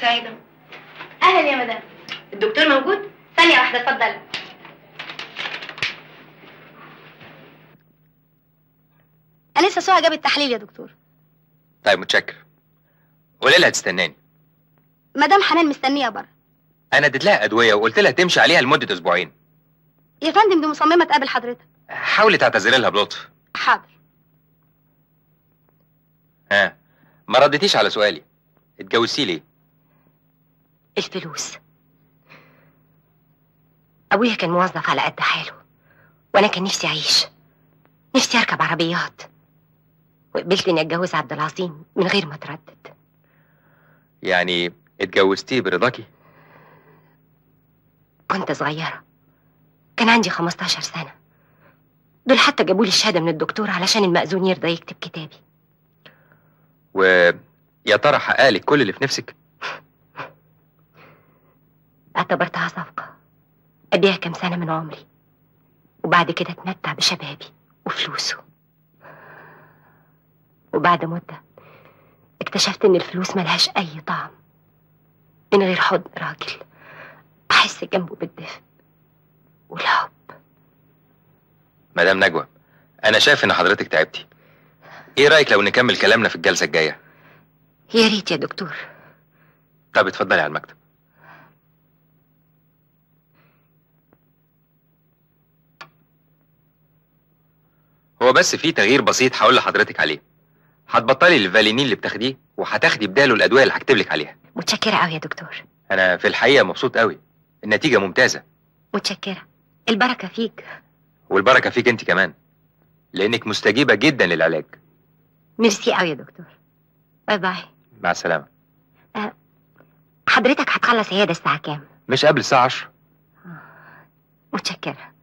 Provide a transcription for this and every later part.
سعيدة. اهلا يا مدام. الدكتور موجود؟ ثانية واحدة اتفضلي. انا لسه سوها جاب التحليل يا دكتور. طيب متشكر. قولي لها تستناني. مدام حنان مستنية بره. انا اديت لها ادوية وقلت لها تمشي عليها لمدة اسبوعين. يا فندم دي مصممة تقابل حضرتك. حاولي تعتذري لها بلطف. حاضر. ها، ما ردتيش على سؤالي. اتجوزتي ليه؟ الفلوس. ابويا كان موظف على قد حاله، وانا كان نفسي اعيش، نفسي اركب عربيات، وقبلت اني اتجوز عبد العظيم من غير ما اتردد. يعني اتجوزتيه برضاكي؟ كنت صغيرة، كان عندي 15 سنة. دول حتى جابوا لي الشهادة من الدكتور علشان المأذون يرضى يكتب كتابي. ويا ترى حققلك كل اللي في نفسك؟ اعتبرتها صفقة اديها كام سنة من عمري، وبعد كده اتمتع بشبابي وفلوسه. وبعد مدة اكتشفت ان الفلوس ملهاش اي طعم من غير حضن راجل احس جنبه بالدفء والحب. مدام نجوى، انا شايف ان حضرتك تعبتي. ايه رايك لو نكمل كلامنا في الجلسة الجاية؟ يا ريت يا دكتور. طب اتفضلي على المكتب. هو بس في تغيير بسيط هقول لحضرتك عليه. هتبطلي الفالينين اللي بتاخديه وهتاخدي بداله الادويه اللي هكتب لك عليها. متشكرة قوي يا دكتور. انا في الحقيقه مبسوط قوي. النتيجه ممتازه. متشكرة. البركة فيك. والبركه فيك انت كمان، لانك مستجيبه جدا للعلاج. ميرسي قوي يا دكتور. باي باي. مع السلامه. حضرتك هتخلص عيادة الساعة كام؟ مش قبل الساعه 10. متشكرة.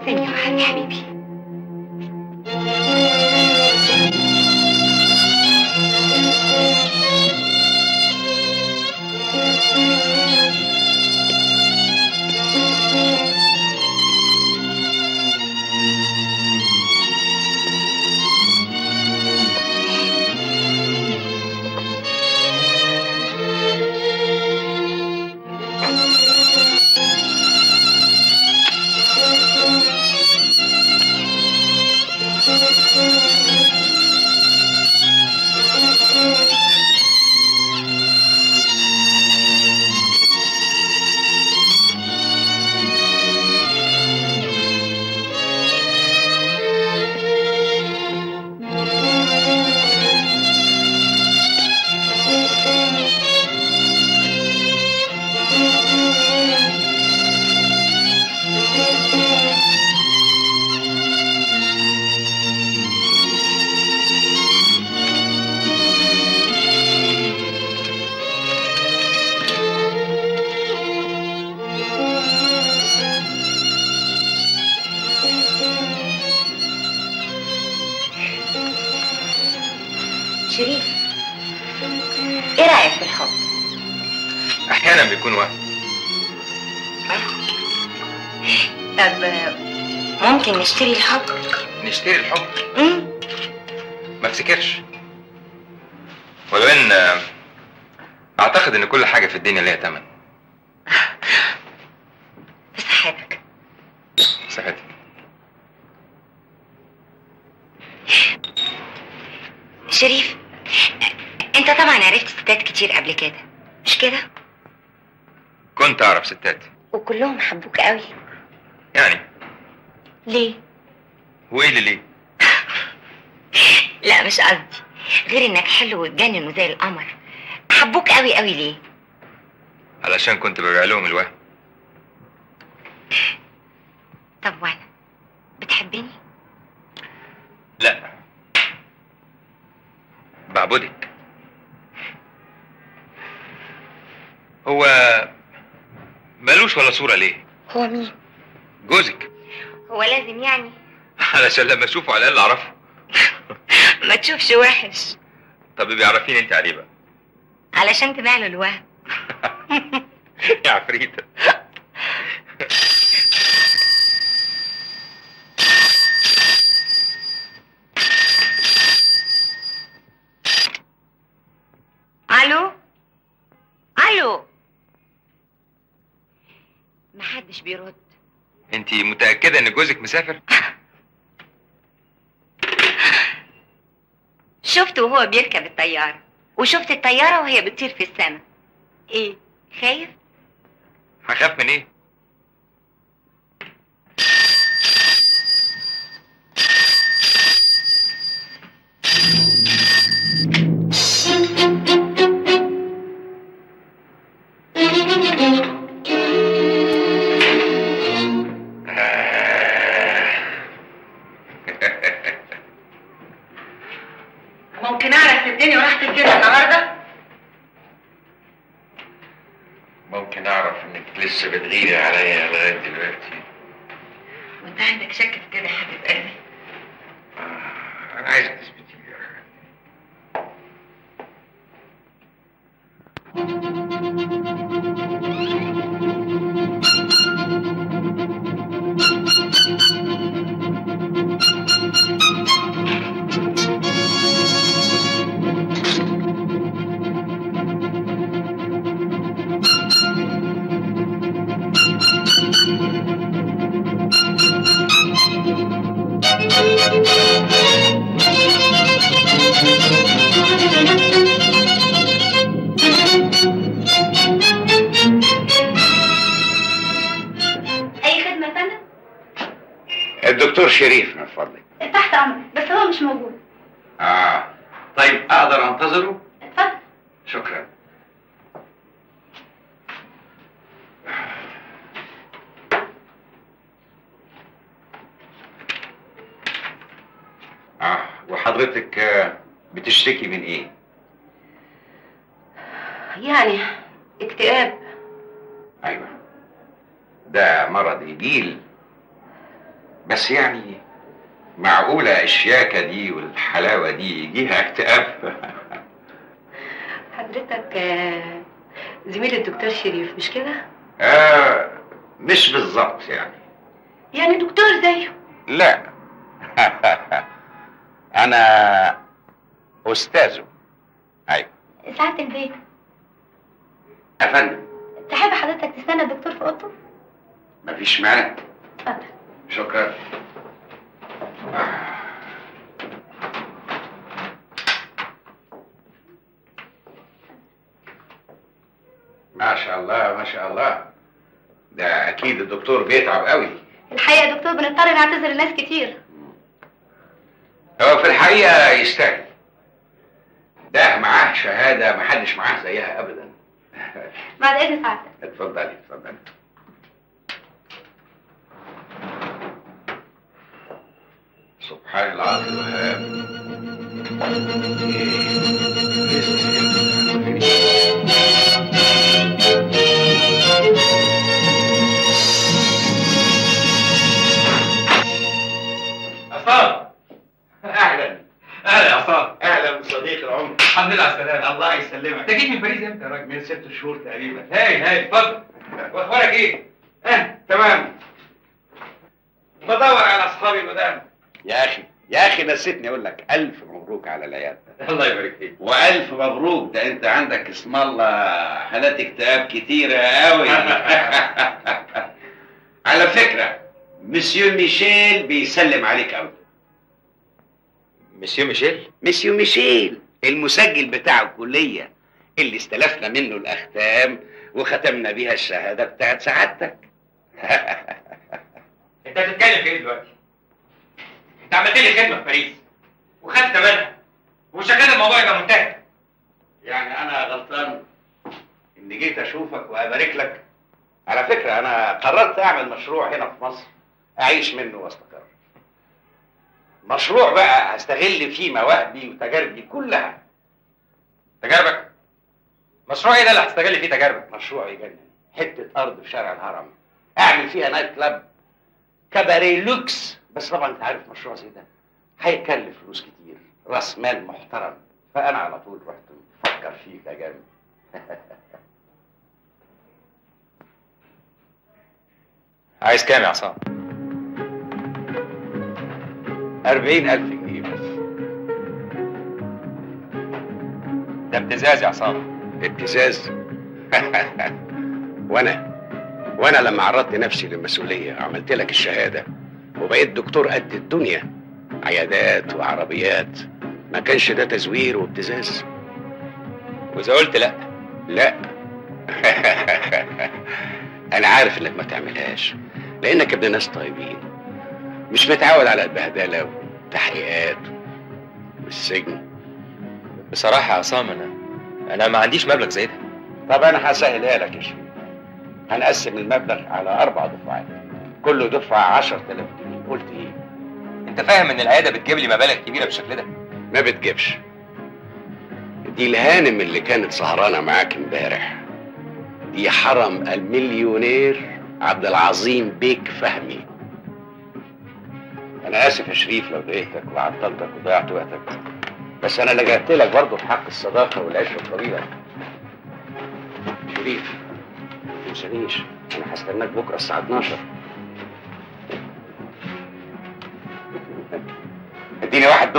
ثانية واحدة يا حبيبي. شريف، ايه رأيك في الحب؟ احيانا بيكون وهم. طب ممكن نشتري الحب؟ نشتري الحب؟ ما افتكرش، ولو ان اعتقد ان كل حاجة في الدنيا ليها تمن. بصحتك. صحتك. شريف، انت طبعا عرفت ستات كتير قبل كده، مش كده؟ كنت اعرف ستات. وكلهم حبوك قوي. يعني ليه؟ وايه اللي ليه؟ لا مش قصدي، غير انك حلو وتجنن وزي القمر، حبوك قوي قوي ليه؟ علشان كنت ببيع لهم الوهم. طب وانا بتحبني؟ لا، بعبدك. هو مالوش ولا صورة ليه؟ هو مين؟ جوزك. هو لازم يعني؟ علشان لما اشوفه على الاقل اعرفه. ما تشوفش وحش. طب بيعرفيني انت عليه بقى؟ علشان تبيع له الوهم. يا عفريتة. الو الو، محدش بيرد. انت متأكدة ان جوزك مسافر؟ شفته وهو بيركب الطيارة، وشفت الطيارة وهي بتطير في السماء. ايه، خايف؟ هخاف من ايه؟ ممكن اعرف الدنيا ورحت كده النهارده؟ ممكن اعرف انك لسه بتغيري عليا لغاية دلوقتي؟ وانت عندك شك في كده يا حبيب قلبي؟ انا عايزك تثبتي لي. اي خدمة يا فندم؟ الدكتور شريف من فضلك. تحت امرك، بس هو مش موجود. طيب اقدر انتظره؟ اتفضل. شكرا. وحضرتك بتشتكي من ايه؟ يعني اكتئاب. ايوه، ده مرض يجيل، بس يعني معقولة الشياكة دي والحلاوة دي يجيها اكتئاب؟ حضرتك زميل الدكتور شريف مش كده؟ مش بالظبط يعني دكتور زيه؟ لا. انا استاذه. ايوه. ساعة البيت يا فندم، تحب حضرتك تستنى الدكتور في اوضته؟ مفيش مانع. اتفضل. شكرا. ما شاء الله ما شاء الله، ده اكيد الدكتور بيتعب قوي. الحقيقة يا دكتور بنضطر نعتذر لناس كتير. هو في الحقيقة يستاهل، ده معاه شهادة محدش معاه زيها ابدا. بعد اذن سعادتك. اتفضلي اتفضلي. سبحان العظيم الوهاب. عصام، اهلا اهلا يا عصام. اهلا بصديق العمر. الحمد لله على السلامه. الله يسلمك. انت جيت من باريس امتى يا راجل؟ من 6 شهور تقريبا. هاي اتفضل. واخبارك ايه؟ تمام. بدور على اصحابي القدام. يا اخي نسيتني اقول لك الف مبروك على العياده. الله يبارك فيك. والف مبروك، ده انت عندك اسم الله حالات اكتئاب كتيره قوي. على فكره مسيو ميشيل بيسلم عليك قوي. مسيو ميشيل؟ مسيو ميشيل المسجل بتاع الكليه اللي استلفنا منه الاختام وختمنا بيها الشهاده بتاعت سعادتك. انت بتتكلم في ايه دلوقتي؟ انت عملت لي خدمه في باريس وخدت ثمنها ومش كده الموضوع يبقى منتهي. يعني انا غلطان اني جيت اشوفك وابارك لك؟ على فكره انا قررت اعمل مشروع هنا في مصر اعيش منه واستقر. مشروع بقى هستغل فيه مواهبي وتجاربي كلها. تجاربك؟ مشروع ايه ده اللي هتستغل فيه تجاربك؟ مشروع يجنن. حته ارض في شارع الهرم اعمل فيها نايت كلاب كباريه لوكس. بس طبعا انت عارف مشروع زي ده هيكلف فلوس كتير، راس مال محترم، فانا على طول رحت مفكر فيك يا جامد. 'عايز كام يا عصام؟ 40,000 جنيه بس. ده ابتزاز يا عصام. ابتزاز؟ وانا لما عرضت نفسي للمسؤوليه وعملت لك الشهاده وبقيت دكتور قد الدنيا، عيادات وعربيات، ما كانش ده تزوير وابتزاز؟ واذا قلت لا؟ لا. انا عارف انك ما تعملهاش لانك ابن ناس طيبين، مش متعود على البهدله والتحقيقات والسجن. بصراحه يا عصام انا ما عنديش مبلغ زي ده. طب انا هسهلها لك يا شريف. هنقسم المبلغ على 4 دفعات، كل دفعه 10,000 جنيه. قلت ايه؟ انت فاهم ان العياده بتجيب لي مبالغ كبيره بالشكل ده؟ ما بتجيبش. دي الهانم اللي كانت سهرانه معاك امبارح، دي حرم المليونير عبد العظيم بيك فهمي. انا اسف يا شريف لو ضايقتك وعطلتك وضيعت وقتك، بس انا لجأت لك برضه في حق الصداقه والعشره الطويله. شريف ما تنسانيش، انا هستناك بكره الساعه 12. اديني واحد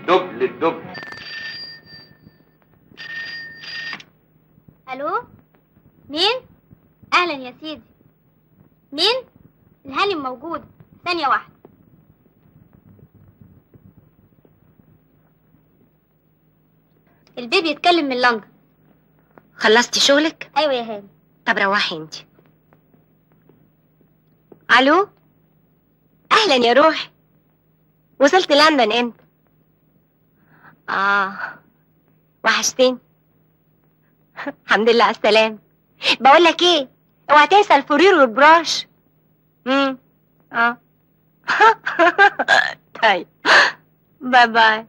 دبل الدبل. الو، مين؟ اهلا يا سيدي. مين؟ الهانم موجود، ثانية واحدة. البيبي يتكلم من لندن. خلصتي شغلك؟ ايوه يا هانم. طب روحي انت. الو، اهلا يا روحي. وصلت لندن امتى؟ وحشتني. الحمد لله على السلامة. بقول لك ايه، اوعى تنسى الفرير والبراش. طيب، باي باي.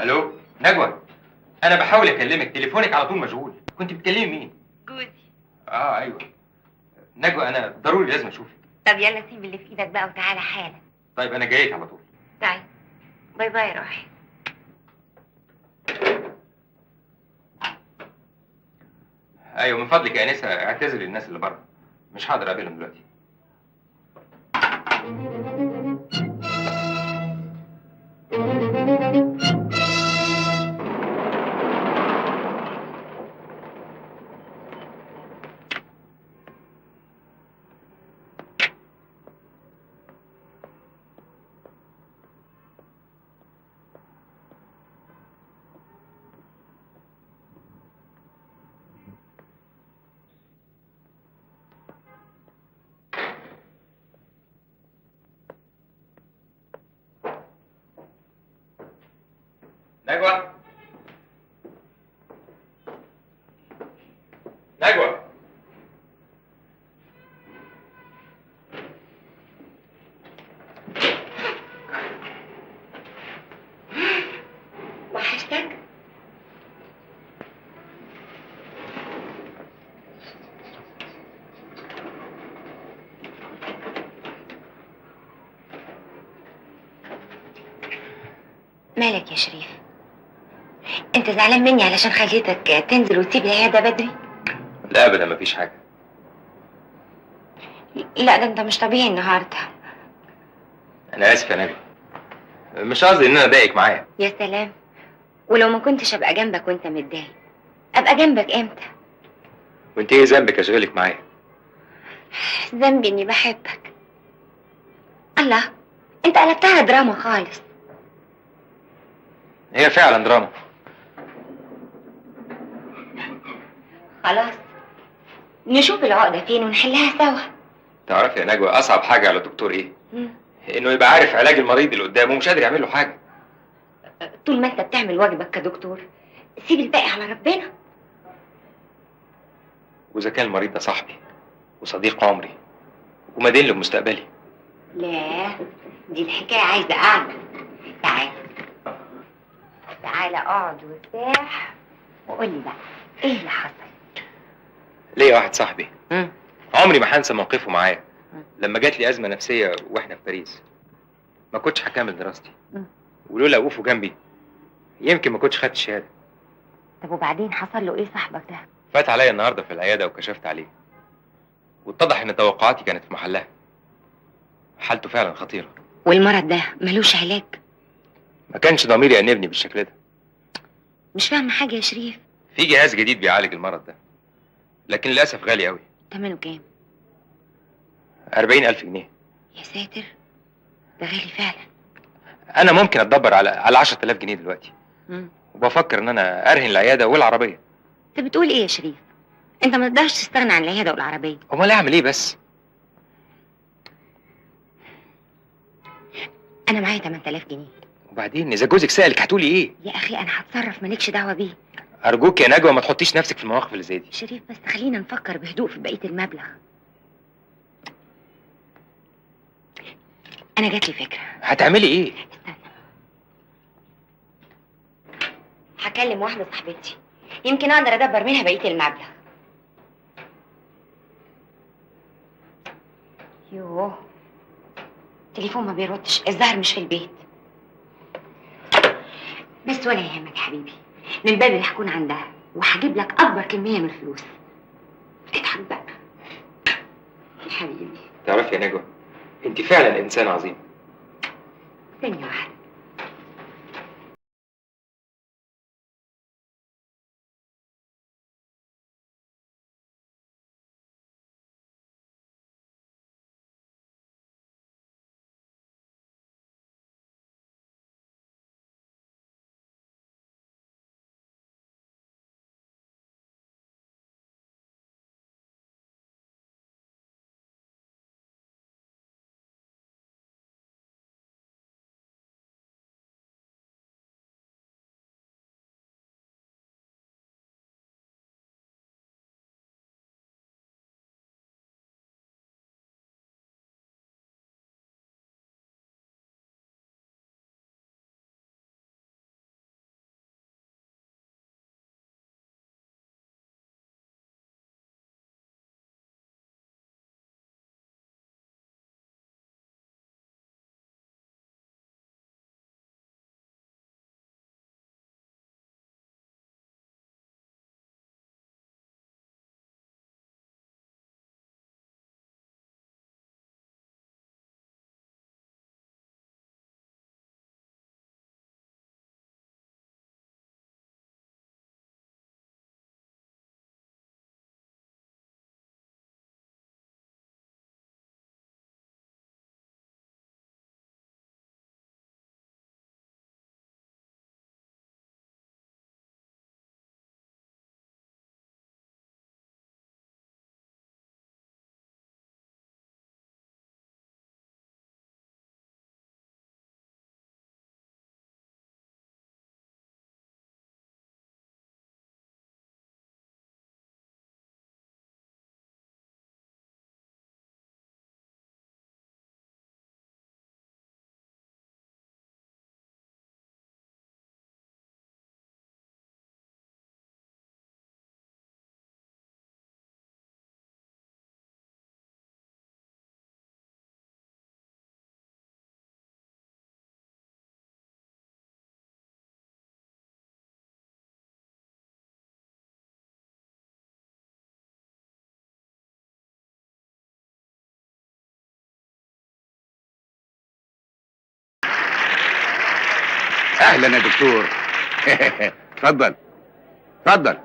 الو نجوى، انا بحاول اكلمك، تليفونك على طول مشغول. كنت بتكلمي مين؟ جوزي. ايوه نجوى، انا ضروري لازم اشوفك. طب يلا سيب اللي في ايدك بقى وتعالى حالا. طيب انا جايك على طول. طيب باي باي يا روحي. ايوه من فضلك يا انسه اعتذر للناس اللي بره، مش هقدر اقابلهم دلوقتي. نجوى، نجوى، وحشتك؟ مالك يا شريف؟ انت زعلان مني علشان خليتك تنزل وتسيب العياده بدري؟ لا ابدا، مفيش حاجه. لا ده انت مش طبيعي النهارده. انا اسف يا نجوى، مش قصدي ان انا اضايقك معايا. يا سلام، ولو ما كنتش ابقى جنبك وانت متضايق، ابقى جنبك امتى؟ وانت ايه ذنبك اشغلك معايا؟ ذنبي اني بحبك. الله، انت قلبتها دراما خالص. هي فعلا دراما. خلاص، نشوف العقدة فين ونحلها سوا. تعرفي يا نجوى اصعب حاجه على الدكتور ايه؟ انه يبقى عارف علاج المريض اللي قدامه ومش قادر يعمل له حاجه. طول ما انت بتعمل واجبك كدكتور، سيب الباقي على ربنا. واذا كان المريض ده صاحبي وصديق عمري ومدين لمستقبلي. لا، دي الحكاية عايزة قعدة. تعال تعال اقعد وارتاح وقول لي بقى ايه اللي حصل. ليا واحد صاحبي عمري ما هنسى موقفه معايا لما جات لي ازمه نفسيه واحنا في باريس. ما كنتش هكمل دراستي، ولولا وقوفه جنبي يمكن ما كنتش خدت الشهاده. طب وبعدين حصل له ايه صاحبك ده؟ فات عليا النهارده في العياده وكشفت عليه، واتضح ان توقعاتي كانت في محلها. حالته فعلا خطيره. والمرض ده ملوش علاج؟ ما كانش ضميري يأنبني بالشكل ده. مش فاهمة حاجة يا شريف. في جهاز جديد بيعالج المرض ده، لكن للاسف غالي قوي. تمنه كام؟ 40,000 جنيه. يا ساتر، ده غالي فعلا. انا ممكن اتدبر على 10,000 جنيه دلوقتي. وبفكر ان انا ارهن العياده والعربيه. انت بتقول ايه يا شريف؟ انت ما تقدرش تستغنى عن العياده والعربيه. امال اعمل ايه بس؟ انا معايا 8000 جنيه. وبعدين اذا جوزك سألك هتقولي ايه؟ يا اخي انا هتصرف، مالكش دعوه بيه. ارجوك يا نجوى ما تحطيش نفسك في المواقف اللي زي دي. شريف بس خلينا نفكر بهدوء في بقيه المبلغ. انا جات لي فكره. هتعملي ايه؟ استنى، هكلم واحده صاحبتي يمكن اقدر ادبر منها بقيه المبلغ. يوه، التليفون ما بيردش، الظاهر مش في البيت. بس ولا يهمك يا حبيبي، من بدري هكون عندها وهجيب لك اكبر كميه من الفلوس. اضحك بقى يا حبيبي. تعرفي يا نجوى انت فعلا انسان عظيم. ثانيه واحده. اهلا يا دكتور. اتفضل اتفضل.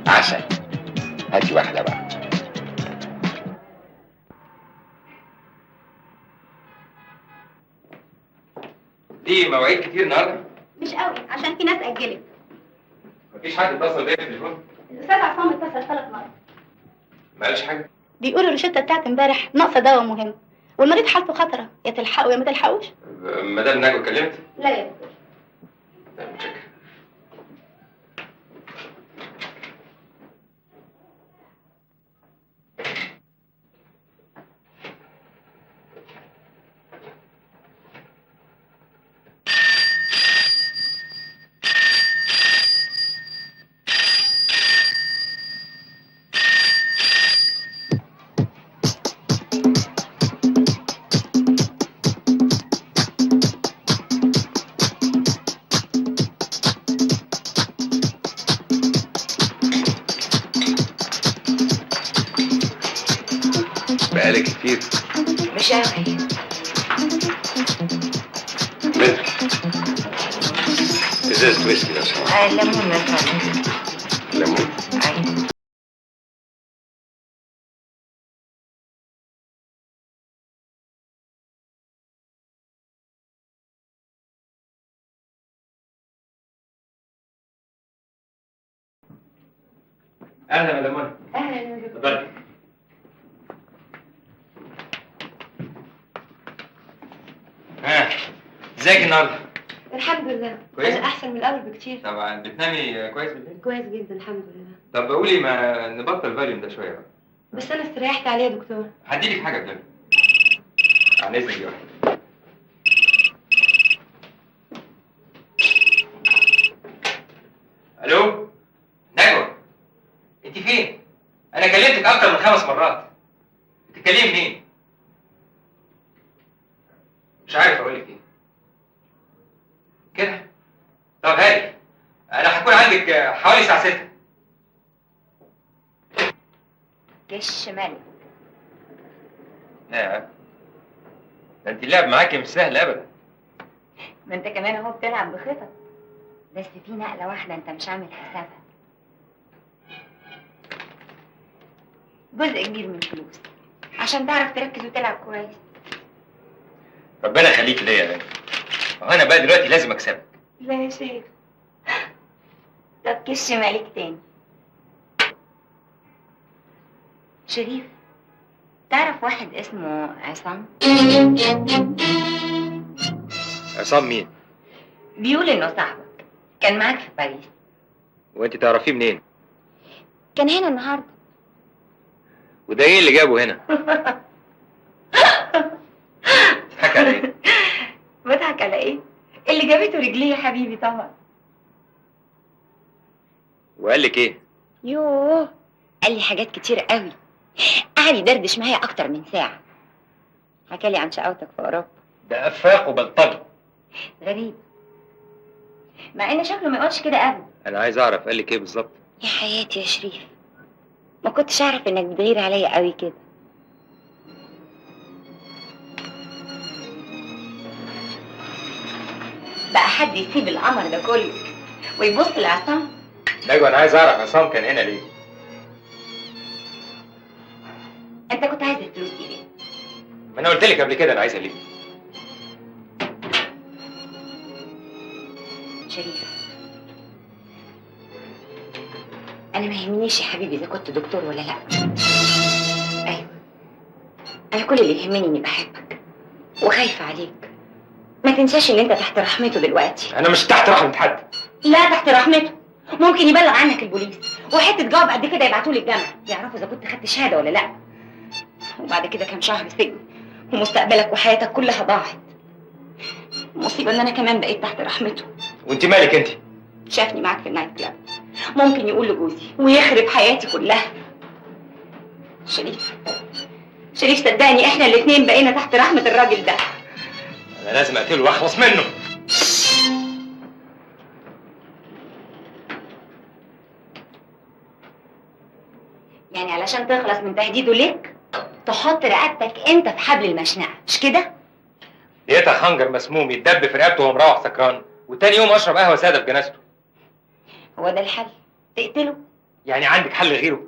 عسل. هاتي واحدة بقى. دي مواعيد كتير النهارده؟ مش قوي عشان في ناس اجلت. مفيش حد اتصل بيا في التليفون؟ الاستاذ عصام اتصل 3 مرات. ما قالش حاجة؟ بيقولوا الروشته بتاعت امبارح ناقصه دواء مهم، والمريض حالته خطره، يا تلحقوا يا ما تلحقوش. مدام نجوى اتكلمت؟ لا يا دكتور. طيب متشكر. بقالك كتير؟ مش قوي. بنت ازازة ويسكي لو سمحت. ليمون من فضلك. ليمون؟ أيوة. اهلا يا ليمون. أهلا يا دكتور. اتفضلي. ازيك النهارده؟ الحمد لله. كويس؟ أنا أحسن من الأول بكتير. طبعا بتنامي كويس بالليل؟ كويس جدا الحمد لله. طب قولي ما نبطل الفاليوم ده شويه بقى. بس أنا استريحت عليه يا دكتور. هديلك حاجه بدل. عن اذنك يا واحد. الو نجوى، انت فين؟ انا كلمتك اكتر من 5 مرات. بتتكلمي منين؟ مش عارف اقول لك ايه. كده؟ طب هادي، انا هكون عندك حوالي الساعه 6. كش ملك. ده انت اللعب معاكي مش سهل ابدا. ما انت كمان اهو بتلعب بخطط، بس في نقلة واحدة انت مش عامل حسابها. جزء كبير من الفلوس عشان تعرف تركز وتلعب كويس. ربنا يخليك ليا يا بنت. انا بقى دلوقتي لازم اكسبك. لا يا شيخ. طب كش مالك تاني. شريف، تعرف واحد اسمه عصام؟ عصام مين؟ بيقول انه صاحبك، كان معاك في باريس. وانت تعرفيه منين؟ كان هنا النهارده. وده ايه اللي جابه هنا؟ تضحك على ايه؟ بضحك على ايه؟ اللي جابته رجليه يا حبيبي طبعا. وقال لك ايه؟ يوه، قال لي حاجات كتير قوي. قعد يدردش معايا اكتر من ساعة. حكالي عن شقاوتك في اوروبا. ده افاق وبلطجي. غريب، مع ان شكله ما يقولش كده ابدا. انا عايز اعرف قال لك ايه بالظبط. يا حياتي يا شريف، ما كنتش اعرف انك بتغير عليا قوي كده. بقى حد يسيب القمر ده كله ويبص لعصام؟ نجوى انا عايز اعرف عصام كان هنا ليه؟ انت كنت عايز الفلوس دي ليه؟ ما انا قلت لك قبل كده انا عايزها ليه؟ شريف، انا ما يهمنيش يا حبيبي اذا كنت دكتور ولا لا. ايوه، انا كل اللي يهمني اني بحبك وخايفه عليك. ما تنساش ان انت تحت رحمته دلوقتي. انا مش تحت رحمه حد. لا، تحت رحمته. ممكن يبلغ عنك البوليس، وحته جواب قد كده يبعتوه للجامعه يعرفوا اذا كنت خدت شهاده ولا لا. وبعد كده كام شهر سجن ومستقبلك وحياتك كلها ضاعت. المصيبه ان انا كمان بقيت تحت رحمته. وانت مالك انت؟ شافني معاك في النايت كلاب، ممكن يقول لجوزي ويخرب حياتي كلها. شريف، شريف صدقني احنا الاتنين بقينا تحت رحمه الراجل ده. انا لازم اقتله واخلص منه. يعني علشان تخلص من تهديده ليك تحط رقبتك انت في حبل المشنقه، مش كده؟ لقيتها خنجر مسموم يتدب في رقبته وهو مروح سكران، وتاني يوم اشرب قهوه ساده في جنازته. هو ده الحل؟ تقتله؟ يعني عندك حل غيره؟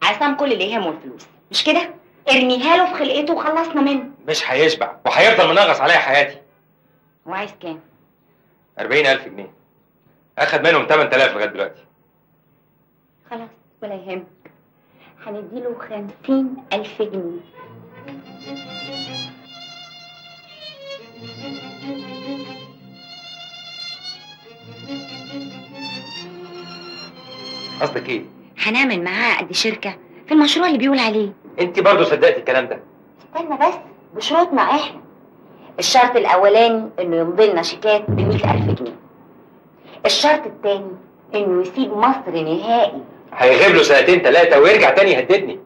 عصام كل اللي يهمه الفلوس، مش كده؟ ارميها له في خلقته وخلصنا منه. مش هيشبع وهيفضل منغص عليا حياتي. هو عايز كام؟ 40,000 جنيه. اخد منهم 8000 لغايه دلوقتي. خلاص ولا يهمك، هنديله 50,000 جنيه. قصدك ايه؟ هنعمل معاه قد شركة في المشروع اللي بيقول عليه. انت برضه صدقتي الكلام ده؟ استنى بس، بشروطنا احنا. الشرط الاولاني انه يمضي لنا شيكات ب100,000 جنيه. الشرط الثاني انه يسيب مصر نهائي. هيغيب له سنتين ثلاثه ويرجع تاني يهددني.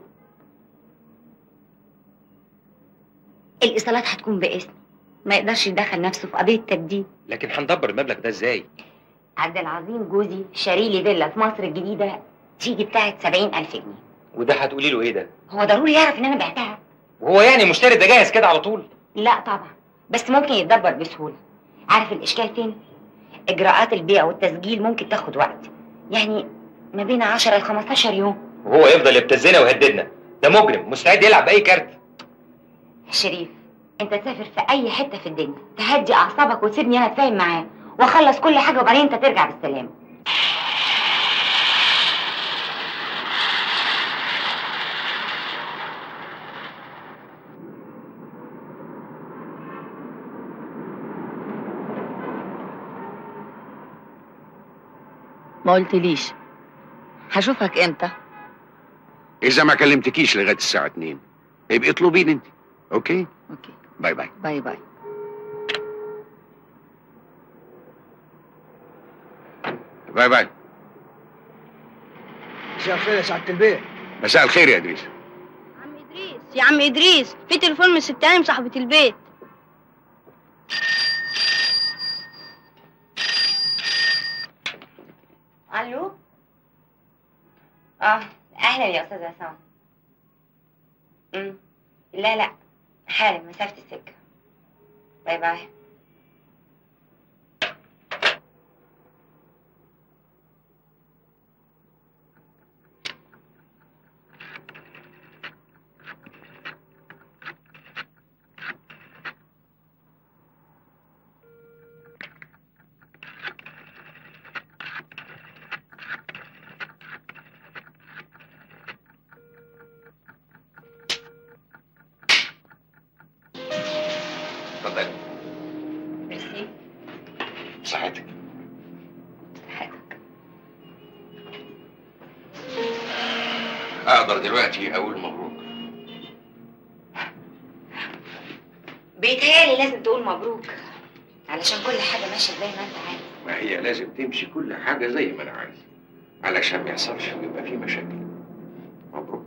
الايصالات هتكون باسمي، ما يقدرش يدخل نفسه في قضية تجديد. لكن هندبر المبلغ ده ازاي؟ عبد العظيم جوزي شاري لي فيلا في مصر الجديدة تيجي بتاعت 70,000 جنيه. وده هتقولي له ايه ده؟ هو ضروري يعرف ان انا بعتها؟ وهو يعني مشتري ده جاهز كده على طول؟ لا طبعا، بس ممكن يتدبر بسهولة. عارف الاشكال فين؟ اجراءات البيع والتسجيل ممكن تاخد وقت، يعني ما بين 10 ل 15 يوم. وهو يفضل يبتزنا ويهددنا؟ ده مجرم مستعد يلعب باي كارت. شريف، انت تسافر في اي حته في الدنيا، تهدي اعصابك وتسيبني انا اتفاهم معاه واخلص كل حاجه، وبعدين انت ترجع بالسلامه. ما قلتليش هشوفك امتى؟ اذا ما كلمتكيش لغايه الساعه 2 يبقى اطلبيني انت. اوكي باي باي. باي باي. باي باي. مساء الخير يا سعاده البيت. مساء الخير يا ادريس. عم ادريس، يا عم ادريس، في تليفون من الست هانم صاحبة البيت. الو. اهلا يا استاذ عصام. لا حالا مسافه السكه. باي باي. اتفضلي. ميرسي. صحتك. صحتك. اقدر دلوقتي اقول مبروك؟ بيتهيألي لازم تقول مبروك علشان كل حاجه ماشيه زي ما انت عايز. ما هي لازم تمشي كل حاجه زي ما انا عايز علشان ما يحصلش ويبقى في مشاكل. مبروك.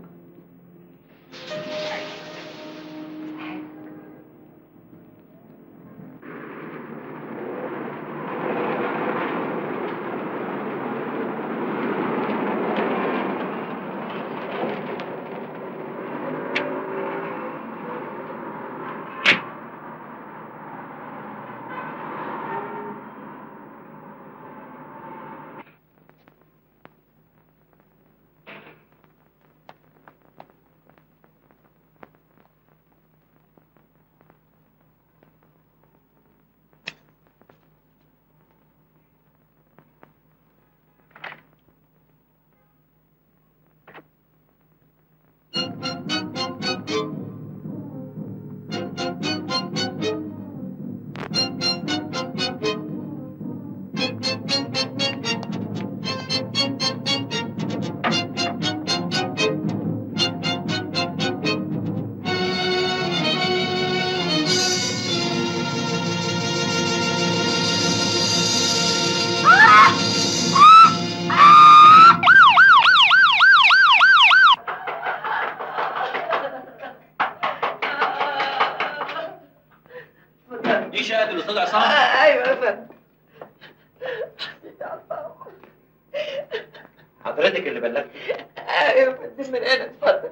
حضرتك اللي بلغت؟ ايوه يا فندم، من هنا اتفضل.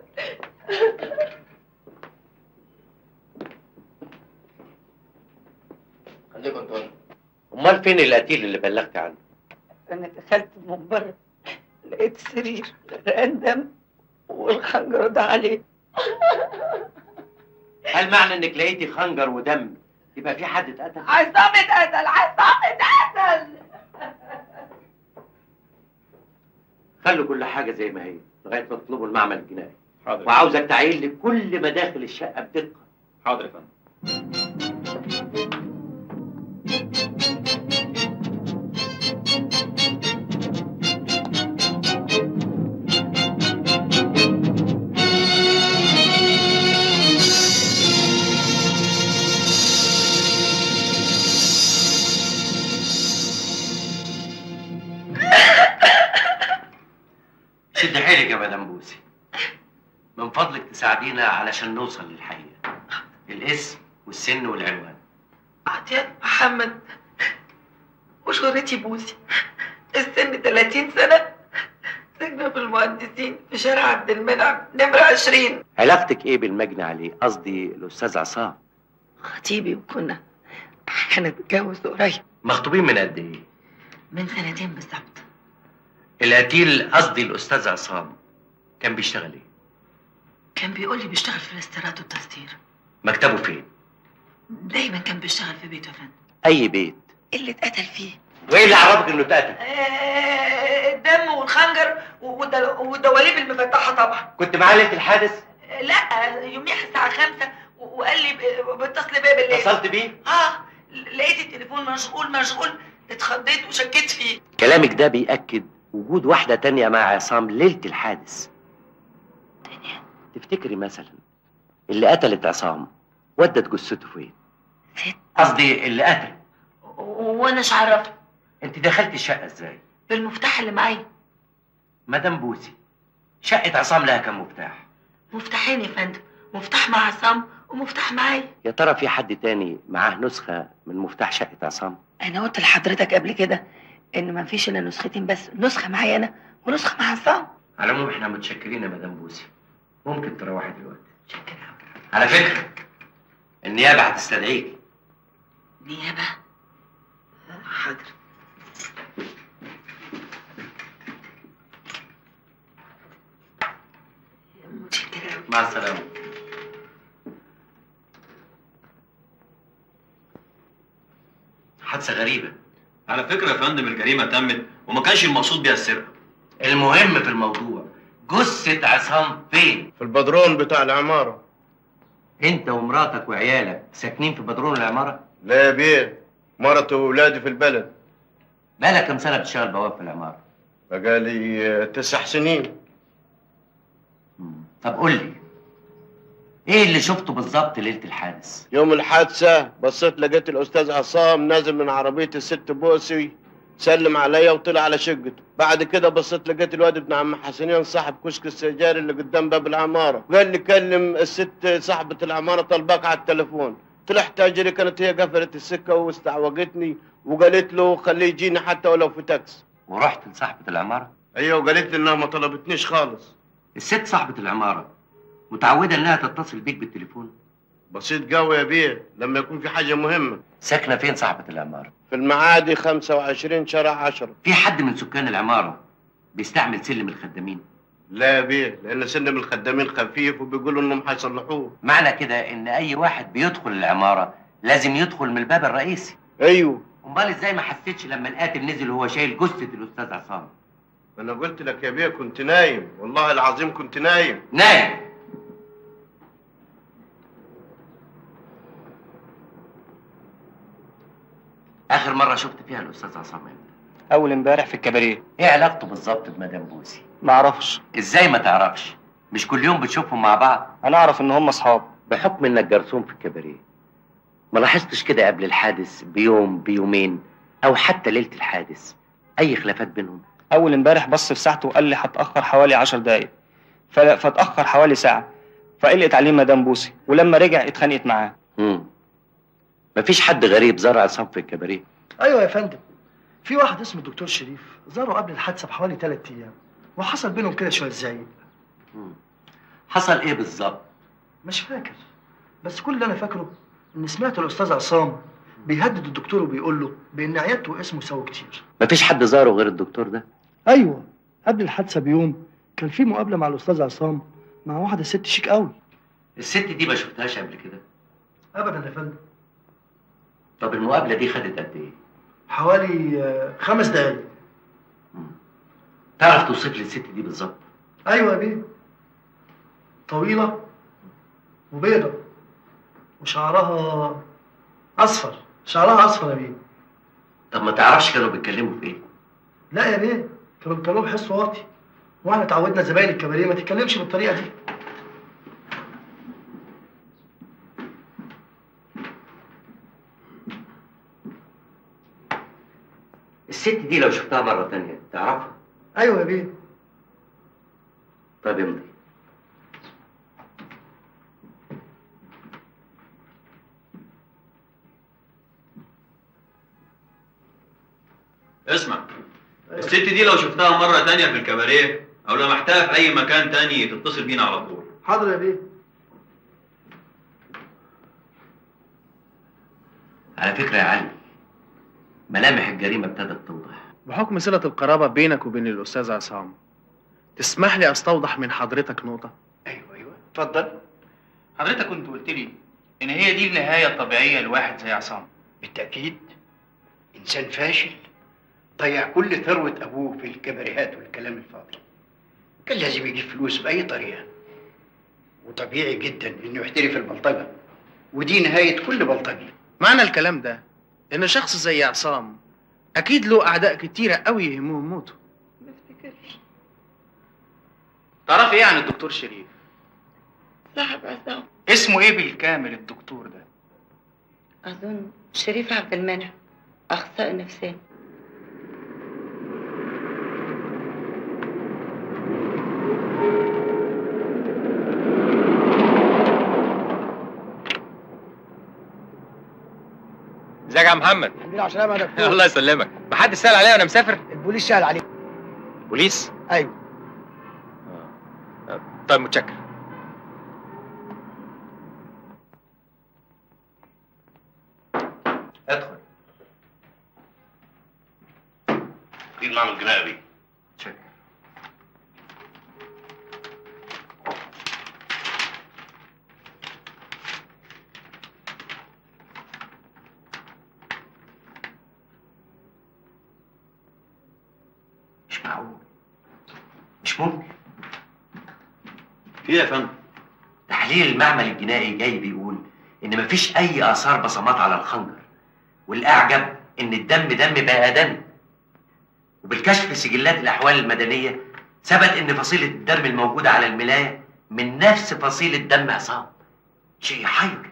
خليكم انتوا. امال فين القتيل اللي بلغت عنه؟ انا دخلت من بره لقيت سرير غرقان دم والخنجر ده عليه. هل معنى انك لقيتي خنجر ودم يبقى في حد اتقتل؟ عصام اتقتل، عصام اتقتل. خلوا كل حاجه زي ما هي لغايه ما تطلبوا المعمل الجنائي. حاضر. وعاوزك تعين لي كل مداخل الشقه بدقه. حاضر يا فندم. شد حيلك يا مدام بوسي. من فضلك تساعدينا علشان نوصل للحقيقه. الاسم والسن والعنوان. عطيات محمد وشهرتي بوسي. السن 30 سنة. سجن في المهندسين في شارع عبد المنعم نمرة 20. علاقتك ايه بالمجني عليه؟ قصدي الاستاذ عصام. خطيبي وكنا هنتجوز قريب. مخطوبين من قد ايه؟ من 2 بالظبط. القتيل قصدي الاستاذ عصام كان بيشتغل ايه؟ كان بيقول لي بيشتغل في الاستيراد والتصدير. مكتبه فين؟ دايما كان بيشتغل في بيته يا فندم. اي بيت؟ اللي اتقتل فيه. وايه اللي عرفك انه اتقتل؟ الدم والخنجر والدواليب المفتحه طبعا. كنت معاه ليله الحادث؟ لا، يوميها الساعه 5 وقال لي بتصل بيا بالليل. اتصلت بيه؟ لقيت التليفون مشغول اتخضيت وشكيت فيه. كلامك ده بيأكد وجود واحدة تانية مع عصام ليلة الحادث. تانية؟ تفتكري مثلا اللي قتلت عصام ودت جثته فين؟ ست. قصدي اللي قتل. وانا مش عارفه. انت دخلتي الشقة ازاي؟ بالمفتاح اللي معايا. مدام بوسي، شقة عصام لها كم مفتاح؟ مفتاحين يا فندم، مفتاح مع عصام ومفتاح معايا. يا ترى في حد تاني معاه نسخة من مفتاح شقة عصام؟ انا قلت لحضرتك قبل كده ان ما فيش الا نسختين بس، نسخه معايا انا ونسخه مع عصام. على العموم احنا متشكرين يا مدام بوسي، ممكن تروحي دلوقتي. شكرا. على فكرة النيابة هتستدعيكي. نيابه؟ حاضر. متشكرة. مع السلامة. حادثة غريبة. على فكرة يا فندم الجريمة تمت وما كانش المقصود بيها السرقة. المهم في الموضوع جثة عصام فين؟ في البدرون بتاع العمارة. انت ومراتك وعيالك ساكنين في بدرون العمارة؟ لا يا بيه، مرتي وولادي في البلد. بقالك كم سنة بتشتغل بواب في العمارة؟ بقالي 9 سنين. طب قول لي ايه اللي شفته بالظبط ليلة الحادث؟ يوم الحادثة بصيت لقيت الأستاذ عصام نازل من عربية الست بوسي، سلم عليا وطلع على شقته. بعد كده بصيت لقيت الواد ابن عم حسنين صاحب كشك السجاري اللي قدام باب العمارة، قال لي كلم الست صاحبة العمارة طلباك على التليفون. طلعت اجري، كانت هي قفلت السكة واستعوجتني وقالت له خليه يجيني حتى ولو في تاكسي. ورحت لصاحبة العمارة؟ ايوه، وقالت لي انها ما طلبتنيش خالص. الست صاحبة العمارة متعودة انها تتصل بيك بالتليفون؟ بسيط قوي يا بيه، لما يكون في حاجة مهمة. ساكنة فين صاحبة العمارة؟ في المعادي 25 شارع 10. في حد من سكان العمارة بيستعمل سلم الخدامين؟ لا يا بيه، لأن سلم الخدامين خفيف وبيقولوا إنهم هيصلحوه. معنى كده إن أي واحد بيدخل العمارة لازم يدخل من الباب الرئيسي. أيوه. أمال إزاي ما حسيتش لما القاتل نزل وهو شايل جثة الأستاذ عصام؟ أنا قلت لك يا بيه كنت نايم، والله العظيم كنت نايم. نايم؟ آخر مرة شفت فيها الأستاذ عصام امتى؟ أول امبارح في الكباريه. إيه علاقته بالظبط بمدام بوسي؟ ما أعرفش. إزاي ما تعرفش؟ مش كل يوم بتشوفهم مع بعض؟ أنا أعرف إن هم أصحاب. بحكم إنك جرسون في الكباريه، ما لاحظتش كده قبل الحادث بيوم بيومين أو حتى ليلة الحادث أي خلافات بينهم؟ أول امبارح بص في ساعته وقال لي هتأخر حوالي 10 دقايق، فاتأخر حوالي ساعة، فقلقت عليه مدام بوسي، ولما رجع اتخانقت معاه. مفيش حد غريب زار عصام في الكباريه؟ ايوه يا فندم، في واحد اسمه الدكتور شريف زاره قبل الحادثه بحوالي 3 ايام، وحصل بينهم كده شويه زعيق. حصل ايه بالظبط؟ مش فاكر، بس كل اللي انا فاكره ان سمعت الاستاذ عصام بيهدد الدكتور وبيقول له بان عيادته واسمه يساوي كتير. مفيش حد زاره غير الدكتور ده؟ ايوه، قبل الحادثه بيوم كان في مقابله مع الاستاذ عصام مع واحده ست شيك قوي. الست دي ما شفتهاش قبل كده؟ ابدا يا فندم. طب المقابله دي خدت قد ايه؟ حوالي 5 دقايق. تعرف توصف لي الست دي بالظبط؟ ايوه يا بيه، طويله وبيضه وشعرها اصفر. شعرها اصفر يا بيه. طب ما تعرفش كانوا بيتكلموا في ايه؟ لا يا بيه، كانوا بيتكلموا بحس واطي، واحنا اتعودنا زباين الكباريه ما تتكلمش بالطريقه دي. الست دي لو شفتها مره تانية تعرفها؟ ايوه يا بيه. طب امضي. اسمع، الست دي لو شفتها مرة تانية في الكباريه أو لمحتها في أي مكان تاني تتصل بينا على طول. حاضر يا بيه. على فكرة يا علي، ملامح الجريمة ابتدت توضح. بحكم صلة القرابة بينك وبين الأستاذ عصام، تسمح لي أستوضح من حضرتك نقطة؟ أيوه اتفضل. حضرتك كنت قلت لي إن هي دي النهاية الطبيعية لواحد زي عصام. بالتأكيد إنسان فاشل ضيع كل ثروة أبوه في الكباريهات والكلام الفاضي. كان لازم يجيب فلوس بأي طريقة، وطبيعي جدا إنه يحترف البلطجة، ودي نهاية كل بلطجي. معنى الكلام ده إن شخص زي عصام أكيد له أعداء كتيرة قوي يهمهم موته. ما افتكرش. تعرفي إيه عن الدكتور شريف؟ صاحب عصام. اسمه إيه بالكامل الدكتور ده؟ أظن شريف عبد المنعم، أخصائي نفساني. ازيك يا محمد؟ الحمد لله على السلامة يا دكتور. الله يسلمك. محدش سأل عليا وانا مسافر؟ البوليس سأل عليك. بوليس؟ ايوه. طيب متشكر. ادخل. دي المعنى الجنائي. شكرا. مش معقول، مش ممكن. في ايه يا فندم؟ تحليل المعمل الجنائي جاي بيقول ان مفيش اي اثار بصمات على الخنجر، والاعجب ان الدم دم بني ادم. وبالكشف في سجلات الاحوال المدنيه ثبت ان فصيله الدم الموجوده على الملايه من نفس فصيله دم عصام. شيء يحير.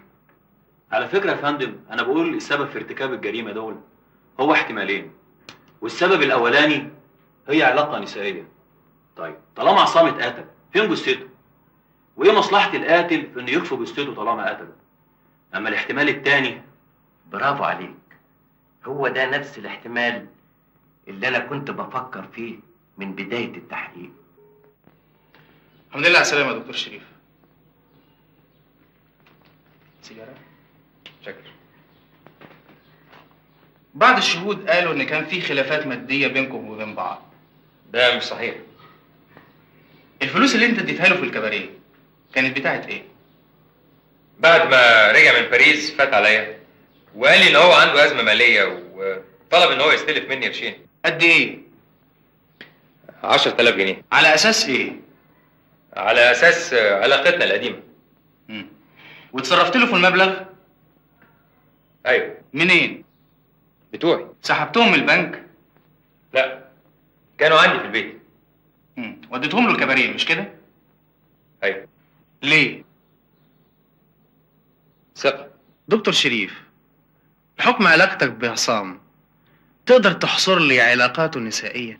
على فكرة يا فندم، أنا بقول السبب في ارتكاب الجريمة دول هو احتمالين، والسبب الأولاني هي علاقة نسائية. طيب طالما عصام اتقتل، فين جثته؟ وإيه مصلحة القاتل في إنه يخفي جثته طالما قتله؟ أما الاحتمال التاني. برافو عليك، هو ده نفس الاحتمال اللي أنا كنت بفكر فيه من بداية التحقيق. الحمد لله على السلامة يا دكتور شريف. سيجارة؟ شكرا. بعض الشهود قالوا إن كان في خلافات مادية بينكم وبين بعض. ده مش صحيح. الفلوس اللي أنت اديتها له في الكباريه كانت بتاعت إيه؟ بعد ما رجع من باريس فات عليا وقال لي إن هو عنده أزمة مالية وطلب إن هو يستلف مني قرشين. قد إيه؟ 10,000 جنيه. على أساس إيه؟ على أساس علاقتنا القديمة. وتصرفت له في المبلغ؟ أيوه. منين؟ بتوعي. سحبتهم من البنك؟ لا، كانوا عندي في البيت. وديتهم له الكباريه مش كده؟ أيوه. ليه؟ ثقة. دكتور شريف، بحكم علاقتك بعصام تقدر تحصر لي علاقاته النسائية؟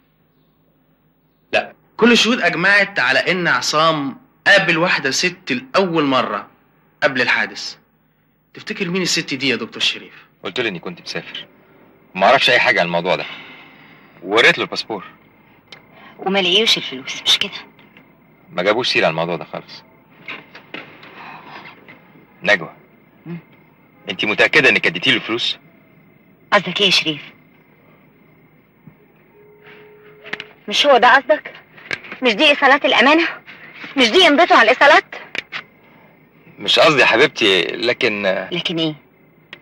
لا. كل الشهود أجمعت على إن عصام قابل واحدة ست لأول مرة قبل الحادث. تفتكر مين الست دي يا دكتور شريف؟ قلت له إني كنت مسافر وما أعرفش أي حاجة عن الموضوع ده، ووريت له الباسبور. وما لقيوش الفلوس، مش كده؟ ما جابوش سيره على الموضوع ده خالص. نجوى، انت متاكده انك اديتي له الفلوس؟ قصدك ايه يا شريف؟ مش هو ده قصدك؟ مش دي ايصالات الامانه؟ مش دي امضته على الايصالات؟ مش قصدي يا حبيبتي، لكن ايه؟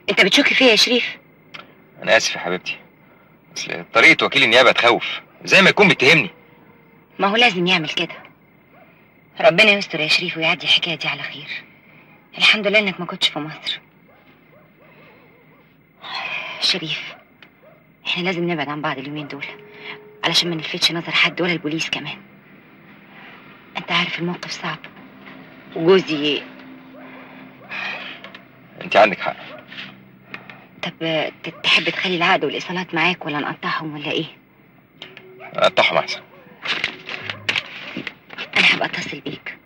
انت بتشك فيا يا شريف؟ انا اسف يا حبيبتي، اصل طريقه وكيل النيابه تخوف، زي ما يكون بيتهمني. ما هو لازم يعمل كده. ربنا يستر يا شريف ويعدي الحكايه دي على خير. الحمد لله انك ما كنتش في مصر. شريف، احنا لازم نبعد عن بعض اليومين دول علشان ما نلفتش نظر حد ولا البوليس كمان. انت عارف الموقف صعب، وجوزي. انت عندك حق. طب تحب تخلي العقد والايصالات معاك ولا نقطعهم ولا ايه؟ نقطعهم احسن. انا هبقى اتصل بيك.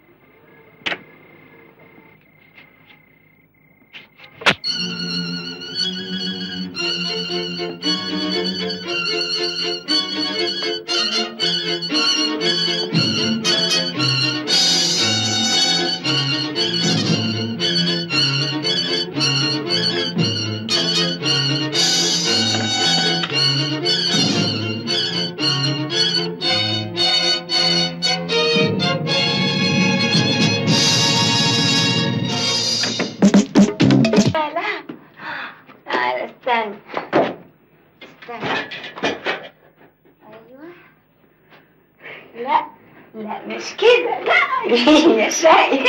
استنى. ايوه. لا مش كده، لا يا شقي.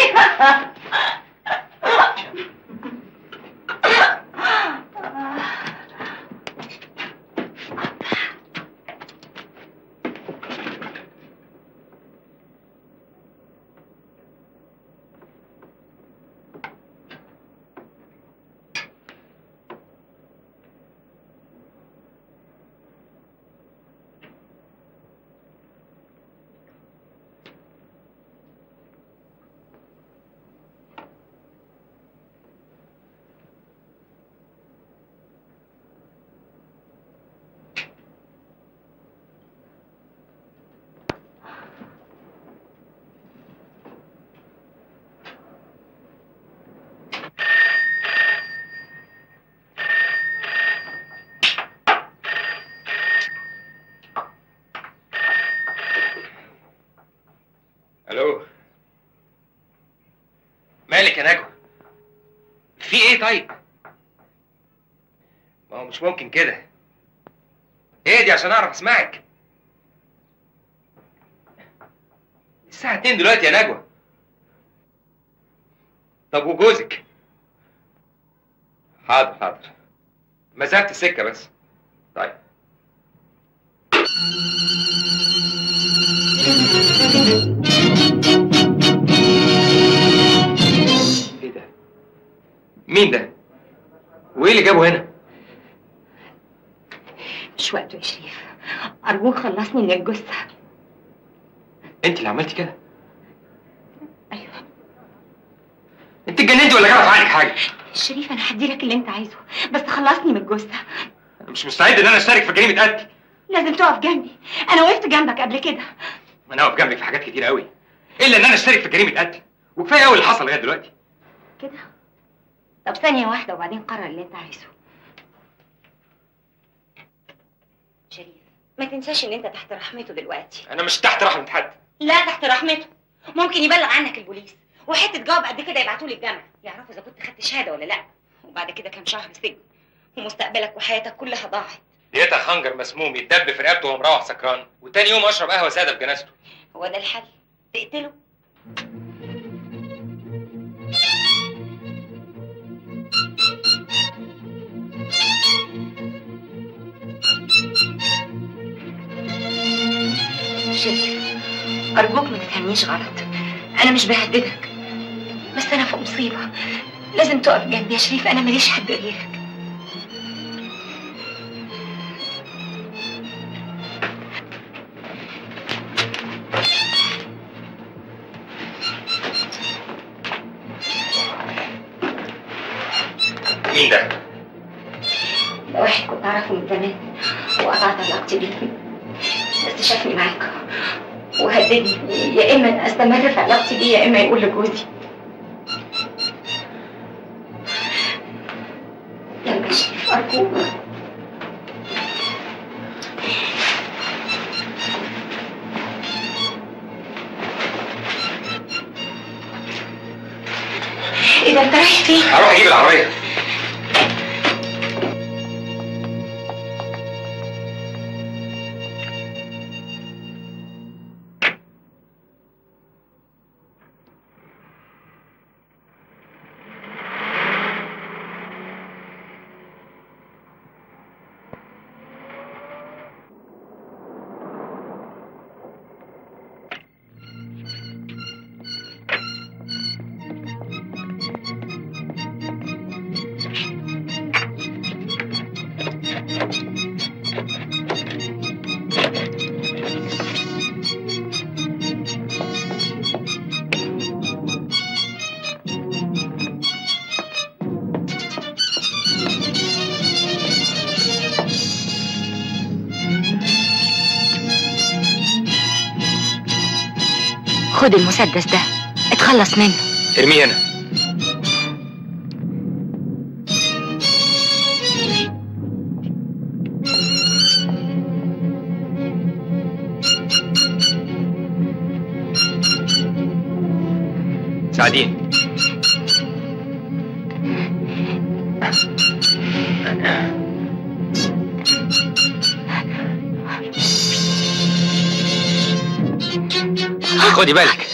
الو، مالك يا نجوى؟ في ايه طيب؟ ما هو مش ممكن كده. ايه دي عشان اعرف اسمعك؟ الساعة 2 دلوقتي يا نجوى. طب وجوزك؟ حاضر، مسافة السكة بس. طيب. ايه ده؟ مين ده؟ وايه اللي جابه هنا؟ مش وقته يا شريف، ارجوك خلصني من الجثه. انت اللي عملتي كده؟ ايوه. انت اتجننتي ولا جرى في عقلك حاجه؟ شريف انا هدي لك اللي انت عايزه، بس خلصني من الجثه. انا مش مستعد ان انا اشترك في جريمه قتل. لازم تقف جنبي، انا وقفت جنبك قبل كده. انا واقف جنبك في حاجات كتير قوي، الا ان انا اشترك في جريمه قتل، وكفايه قوي اللي حصل لغايه دلوقتي. كده؟ طب ثانيه واحده وبعدين قرر اللي انت عايزه. شريف ما تنساش ان انت تحت رحمته دلوقتي. انا مش تحت رحمه حد. لا تحت رحمته، ممكن يبلغ عنك البوليس، وحته جواب قد كده يبعتوه للجامعه يعرفوا اذا كنت خدت شهاده ولا لا، وبعد كده كام شهر سجن، ومستقبلك وحياتك كلها ضاعت. لقيتها خنجر مسموم يتدب في رقبته وهو مروح سكران، وتاني يوم اشرب قهوه ساده في جنازته. هو ده الحل؟ تقتله؟ شريف أرجوك ما تفهمنيش غلط، أنا مش بهددك، بس أنا في مصيبة، لازم تقف جنبي يا شريف، أنا ماليش حد غيرك. مين ده؟ ده واحد كنت أعرفه من زمان وقطعت علاقتي بيه، بس شافني معاك يهددني، يا اما استمر في علاقتي بيه يا اما يقول لجوزي. يلا يا شريف ارجوك. ايه ده انت رايح فين؟ هروح اجيب العربيه. خد المسدس ده اتخلص منه. ارميه هنا. سعدين. خدي بالك.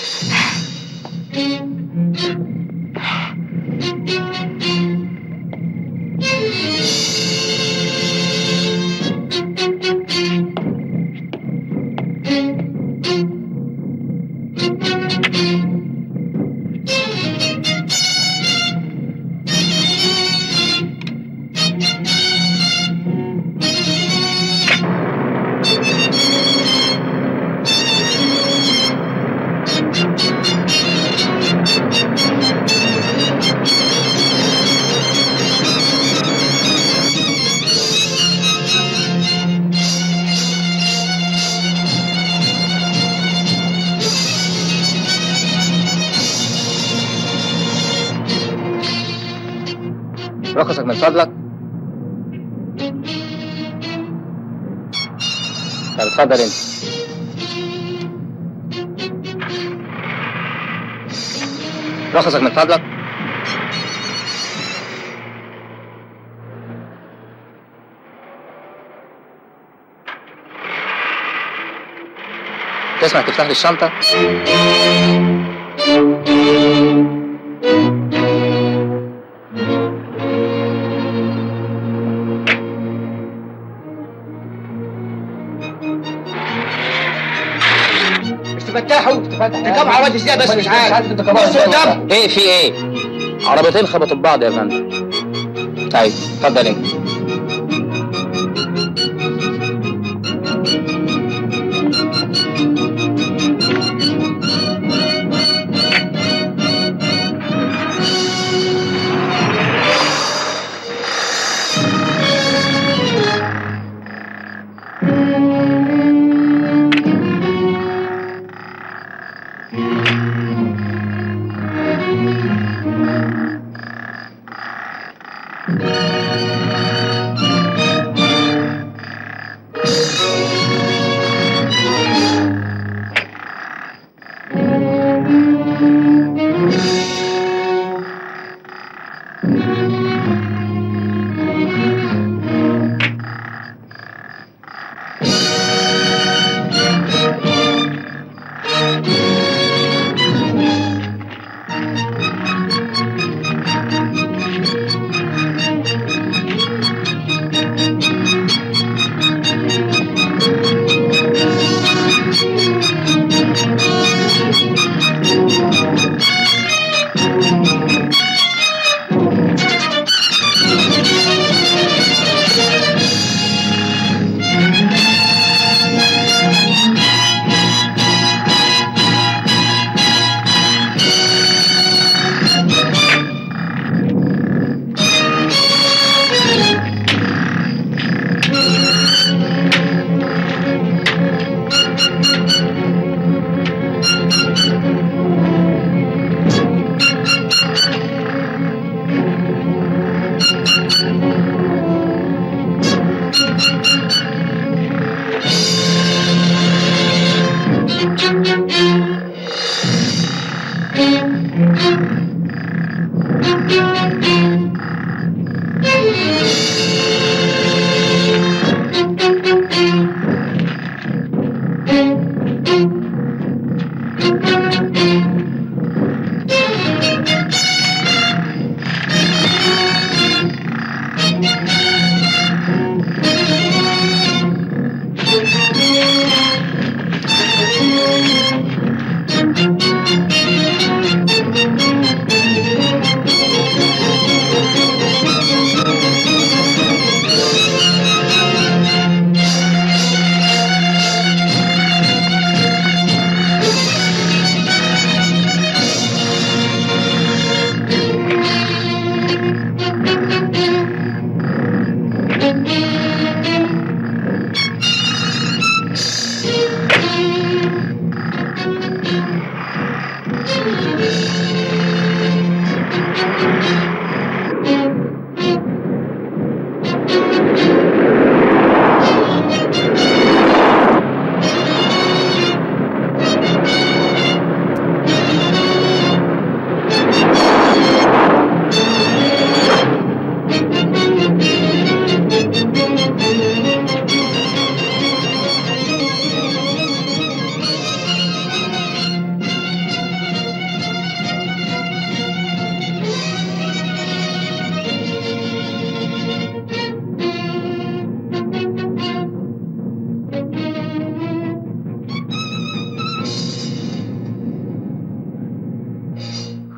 رخصك من فضلك. طب اتفضل انت. رخصك من فضلك. تسمع تفتح لي الشنطة؟ تفتحوا تركبوا عربية ازاي بس مش عارف. بص قدام. ايه في ايه؟ عربيتين خبطوا ببعض يا فندم. طيب اتفضل انت.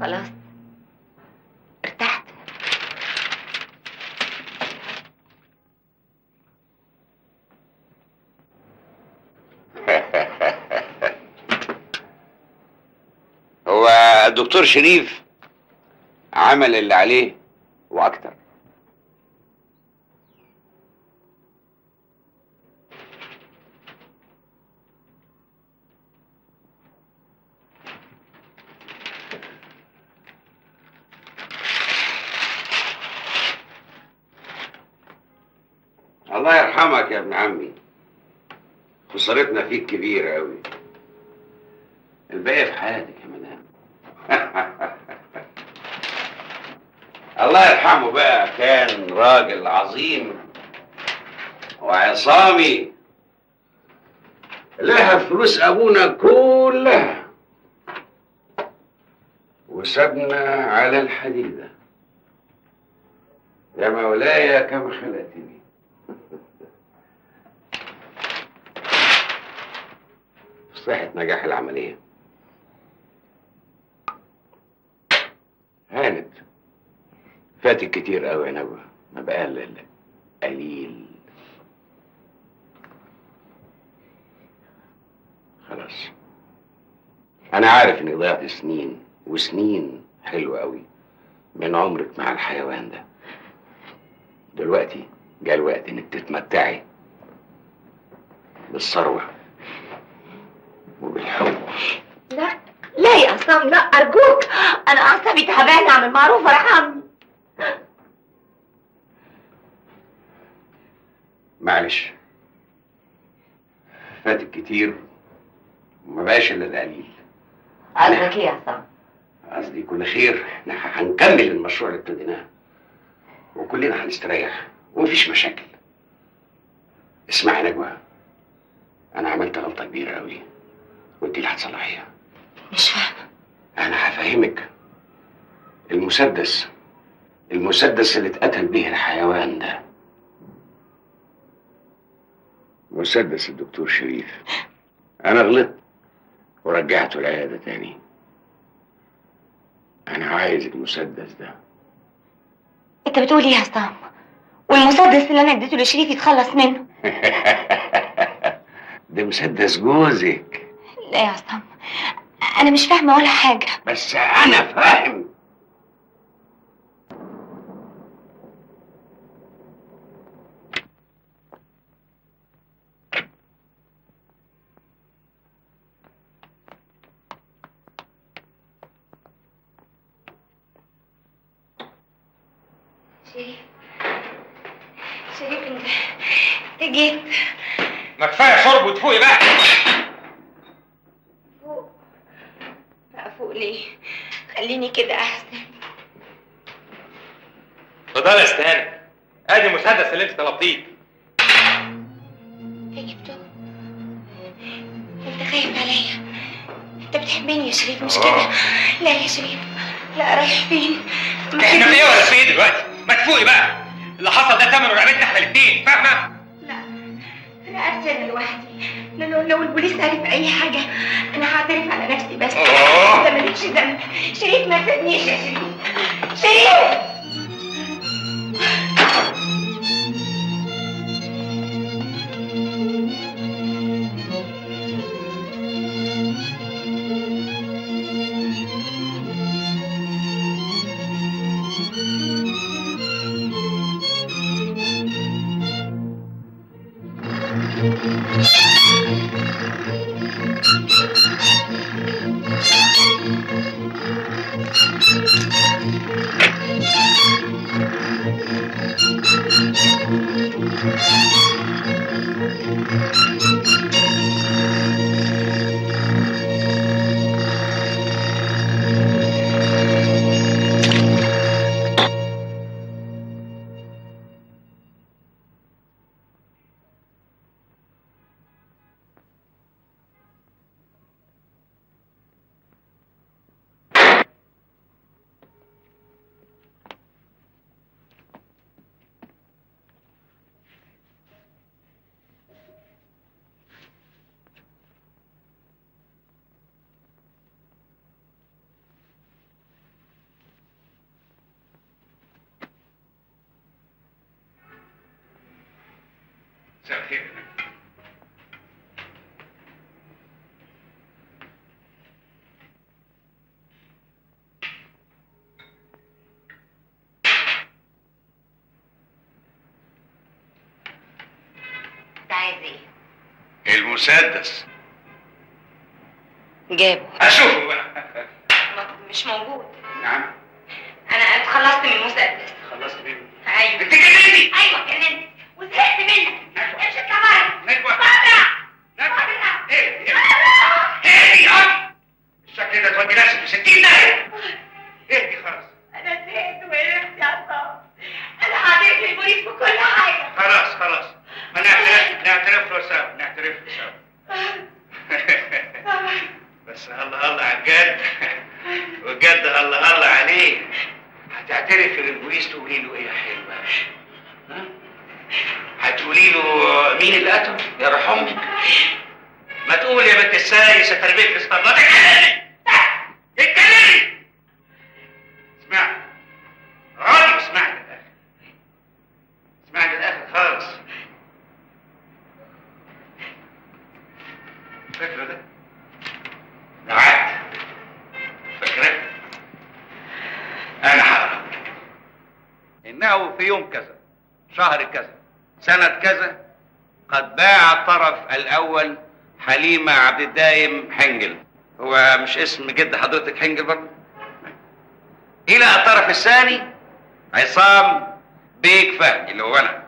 خلاص ارتحت. هو الدكتور شريف عمل اللي عليه واكتر. الله يرحمك يا ابن عمي، خسارتنا فيك كبيرة أوي. الباقي في حياتك يا مدام. الله يرحمه بقى كان راجل عظيم وعصامي، لها فلوس أبونا كلها وسابنا على الحديدة. يا مولاي كما خلقتني. صحة نجاح العملية هانت، فاتك كتير قوي يا نجوى، ما بقى الا قليل. خلاص انا عارف اني ضيعت سنين وسنين حلوة قوي من عمرك مع الحيوان ده. دلوقتي جاء الوقت انك تتمتعي بالثروة وبالحب. لا لا يا عصام، لا ارجوك، انا اعصابي تعبانه، اعمل معروف ارحمني. معلش فاتك كتير وما بقاش الا القليل. قصدك ايه يا عصام؟ قصدي كل خير، احنا هنكمل المشروع اللي ابتديناه وكلنا هنستريح ومفيش مشاكل. اسمعي يا نجوى، انا عملت غلطه كبيره قوي وانت اللي هتصلحيها. مش فاهمه. انا هفهمك. المسدس اللي اتقتل به الحيوان ده مسدس الدكتور شريف. انا غلطت ورجعته العياده تاني. انا عايز المسدس ده. انت بتقول ايه يا عصام؟ والمسدس اللي انا اديته لشريف يتخلص منه؟ ده مسدس جوزك. لا يا عصام، انا مش فاهمه ولا حاجه. بس انا فاهم. شريف انت جيت. ما كفايه شرب وتفوقي بقى. فوق بقى، فوق ليه؟ خليني كده احسن. اتفضلي يا استهانه، ادي المسدس اللي انت طلبتيه. انت جبته؟ انت خايف كدب عليا. انت بتحبني يا شريف مش كده؟ لا يا شريف، لا رايح فين؟ احنا في ايه ولا في ايه دلوقتي؟ ما تفوقي بقى، اللي حصل ده ثمنه رقبتنا احنا الاثنين، فاهمه؟ لا انا اسفه، انا لوحدي. لو البوليس عرف اي حاجه انا هعترف على نفسي بس. انت مالكش ذنب. شريف ما تسيبنيش يا شريف. شريف مساء الخير. انت عايز ايه؟ المسدس جابه. اشوفه بقى. مش موجود. نعم. انا اتخلصت من المسدس. خلصت منه. ايوه. انت جننتي. ايوه جننت وزهقت منك. امشي اطلع بره. نجوى. بره. ايه الشكل ده تودي نفسك في 60 داهيه. اهدي خلاص. انا زهقت وقرفت يا عصام. انا هعترف للبوليس بكل حاجه. خلاص ما نعترف له سوا. بس الله على الجد، والجد الله عليه. هتعترفي للبوليس تقولي له ايه يا حلوه؟ هتقولي له مين اللي قتله؟ يا روح امك. ما تقول يا بنت السايسه تربيه الاسطبلات. اتكلمي. اسمعي. اقعدي واسمعي للاخر. اسمعي للاخر خالص. فاكره ده؟ نعاد. فاكره؟ انا هقرا انه في يوم كذا شهر كذا سنه كذا قد باع الطرف الاول حليمه عبد الدايم حنجل، هو مش اسم جد حضرتك حنجل برضه؟ الى الطرف الثاني عصام بيك فهمي اللي هو انا.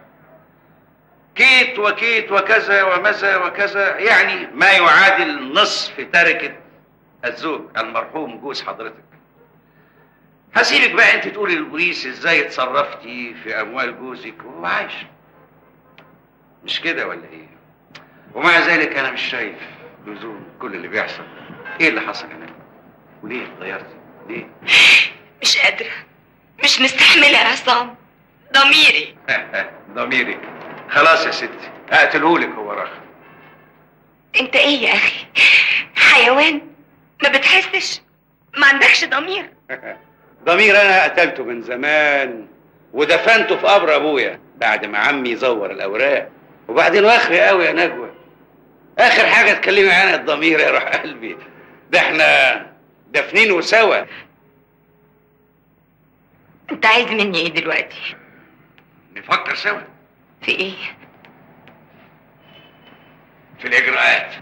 كيت وكيت وكذا ومذا وكذا، يعني ما يعادل نصف تركه الزوج المرحوم جوز حضرتك. هسيبك بقى انت تقولي للبوليس ازاي اتصرفتي في اموال جوزك وهو عايش. مش كده ولا ايه؟ ومع ذلك انا مش شايف لزوم كل اللي بيحصل. ايه اللي حصل هنا؟ وليه اتغيرتي؟ ليه؟ مش قادره، مش مستحمله يا عصام. ضميري. ضميرك. خلاص يا ستي اقتلهولك هو راخر. انت ايه يا اخي؟ حيوان؟ ما بتحسش؟ ما عندكش ضمير؟ ضمير انا قتلته من زمان ودفنته في قبر ابويا بعد ما عمي زور الاوراق. وبعدين واخري قوي يا نجوى، اخر حاجه تكلمي عنها الضمير يا روح قلبي. ده احنا دافنينه سوا. انت عايز مني ايه دلوقتي؟ نفكر سوا. في ايه؟ في الاجراءات.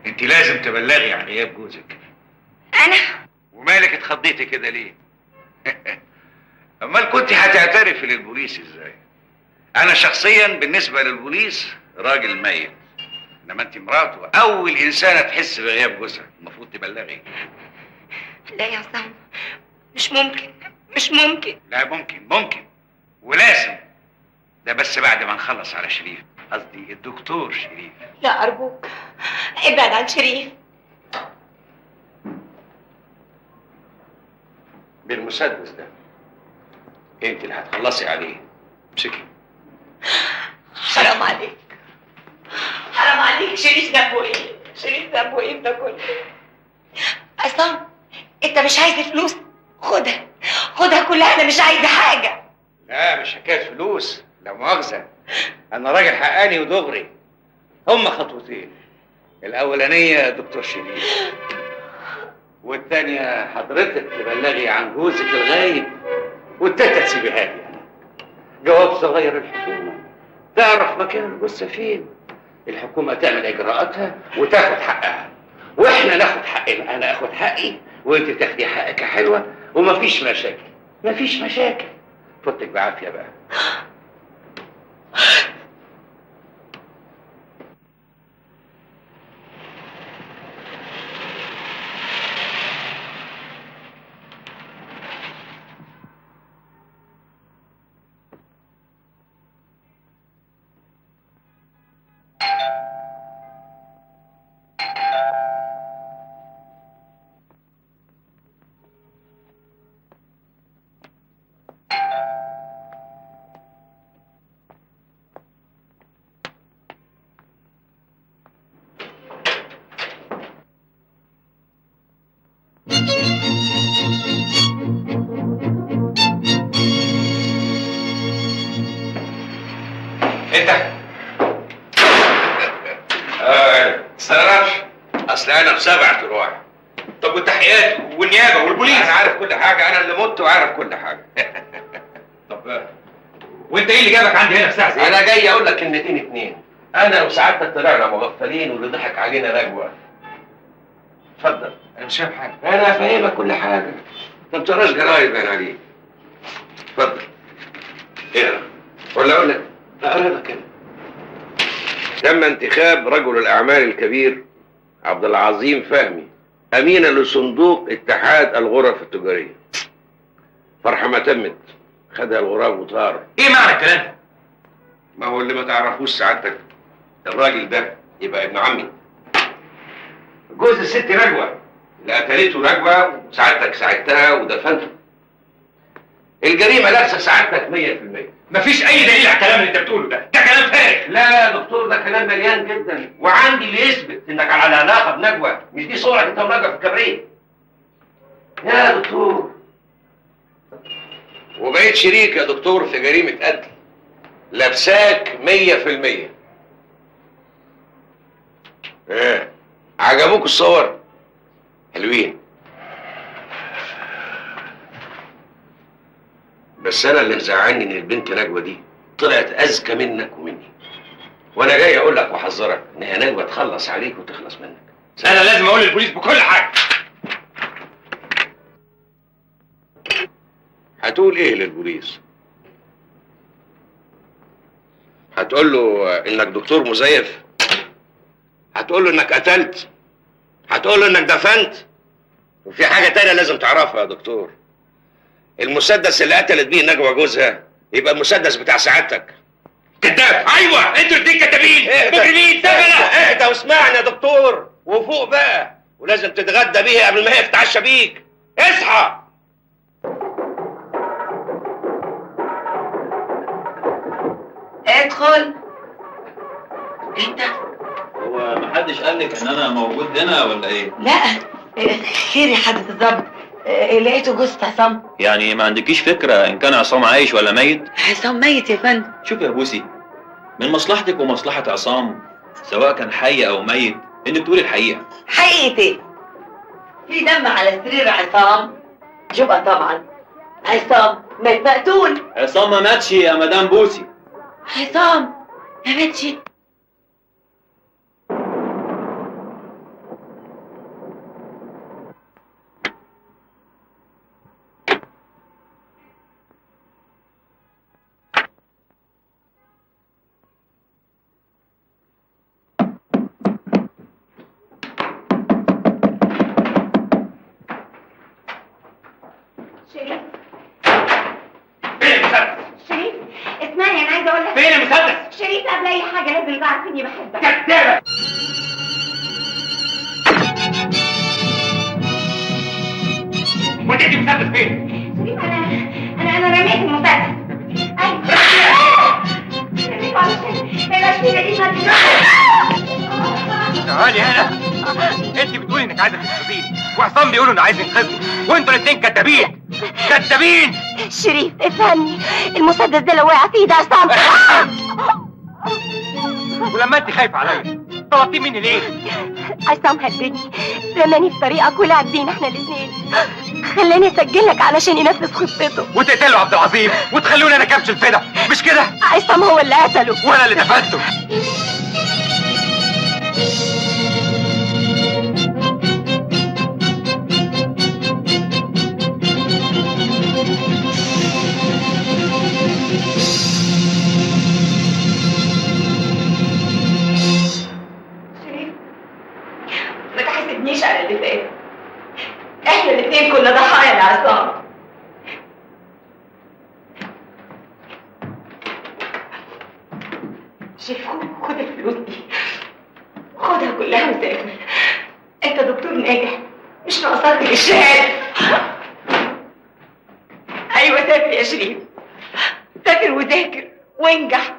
انت لازم تبلغي عن غياب جوزك. انا؟ ومالك اتخضيتي كده ليه؟ امال كنت هتعترفي للبوليس ازاي؟ انا شخصيا بالنسبه للبوليس راجل ميت، انما انت مراته اول انسانه تحس بغياب جوزها، المفروض تبلغي. لا يا عصام، مش ممكن. مش ممكن. لا ممكن ولازم. ده بس بعد ما نخلص على شريف، قصدي الدكتور شريف. لا ارجوك ابعد عن شريف. بالمسدس ده انت اللي هتخلصي عليه. امسكي. حرام عليك، حرام عليك. شريف ذنبه ايه؟ شريف ذنبه ايه ده كله؟ عصام انت مش عايز فلوس؟ خدها، خدها كلها، انا مش عايزه حاجه. لا مش حكايه فلوس، لا مؤاخذه، انا راجل حقاني ودغري. هما خطوتين، الاولانيه دكتور شريف، والتانيه حضرتك تبلغي عن جوزك الغايب، والتالته تسيبيها لي انا. جواب صغير الحكومه تعرف مكان الجثه فين، الحكومه تعمل اجراءاتها وتاخد حقها، واحنا ناخد حقنا، انا اخد حقي وانت تاخدي حقك يا حلوه، ومفيش مشاكل، مفيش مشاكل. فوتك بعافيه بقى. انت استغربش، اصل انا بسبع تروح. طب والتحقيقات والنيابه والبوليس؟ انا عارف كل حاجه، انا اللي مت وعارف كل حاجه. طب وانت ايه اللي جابك عندي هنا في ساعه زي؟ انا جاي اقول لك كلمتين اتنين. انا وسعادتك طلعنا مغفلين واللي ضحك علينا نجوى. اتفضل. انا مش فاهم حاجه. انا فاهمك كل حاجه، انت ما بتقراش جرايد باين عليك. اتفضل اقرا ولا اقول لك؟ اقرا لك انا. تم انتخاب رجل الاعمال الكبير عبد العظيم فهمي امينا لصندوق اتحاد الغرف التجاريه. فرحه ما تمت، خدها الغراب وطار. ايه معنى الكلام؟ ما هو اللي ما تعرفوش سعادتك، الراجل ده يبقى ابن عمي، جوز الست نجوى اللي قتلته نجوى، وسعادتك ساعدتها ودفنته. الجريمه لابسه سعادتك 100%. مفيش اي دليل على الكلام اللي انت بتقوله ده كلام فارغ. لا يا دكتور، ده كلام مليان جدا، وعندي اللي يثبت انك على علاقه بنجوى. مش دي صورك انت ونجوى في الكبريت يا دكتور؟ وبقيت شريك يا دكتور في جريمه قتل لابساك 100%. ايه عجبوك الصور؟ حلوين، بس انا اللي مزعلني ان البنت نجوى دي طلعت اذكى منك ومني، وانا جاي اقول لك واحذرك ان هي نجوى تخلص عليك وتخلص منك. انا لازم اقول للبوليس بكل حاجه. هتقول ايه للبوليس؟ هتقول له انك دكتور مزيف؟ هتقول له انك قتلت؟ هتقول له انك دفنت؟ وفي حاجه تانية لازم تعرفها يا دكتور، المسدس اللي قتلت بيه نجوى جوزها يبقى المسدس بتاع سعادتك. كذاب. ايوه انتوا الاتنين كدابين مجرمين سفله. اهدى واسمعني يا دكتور وفوق بقى، ولازم تتغدى بيه قبل ما هي تتعشى بيك. اصحى. ادخل. انت؟ هو محدش قال لك ان انا موجود هنا ولا ايه؟ لا خير يا حضرة الضابط، لقيته جثة عصام. يعني ما عندكيش فكره ان كان عصام عايش ولا ميت؟ عصام ميت يا فندم. شوف يا بوسي، من مصلحتك ومصلحه عصام سواء كان حي او ميت انك تقولي الحقيقه. حقيقة ايه؟ في دم على سرير عصام؟ جبقى طبعا. عصام مات مقتول. عصام ما ماتش يا مدام بوسي. عصام ما ماتش. شريف شريف اسمعني، انا عايزه اقول لك. فين المسدس؟ شريف قبل اي حاجه لازم تعرف اني بحبك. كدابه. وديتي المسدس فين؟ تعالي هنا. انت بتقولي انك عايزه تنقذيني، وعصام بيقولوا انه عايز ينقذني، وانتوا الاثنين كدابين كدابين. شريف افهمني، المسدس ده لو وقع في ايد عصام. ولما انت خايفه عليا طلبتيه مني ليه؟ عصام هددني، رماني في طريقك ولعب بينا احنا الاثنين، خلاني اسجلك علشان ينفذ خطته وتقتلوا عبد العظيم وتخلوني انا كبش الفدا، مش كده؟ عصام هو اللي قتله وانا اللي دفنته. ما تحاسبنيش على اللي فات، احنا الاثنين كنا ضحايا لعصام. شيف خد الفلوس دي، خدها كلها وسافر. انت دكتور ناجح، مش ناقصاك غير الشهاده. ايوه سافر يا شريف، سافر وذاكر وانجح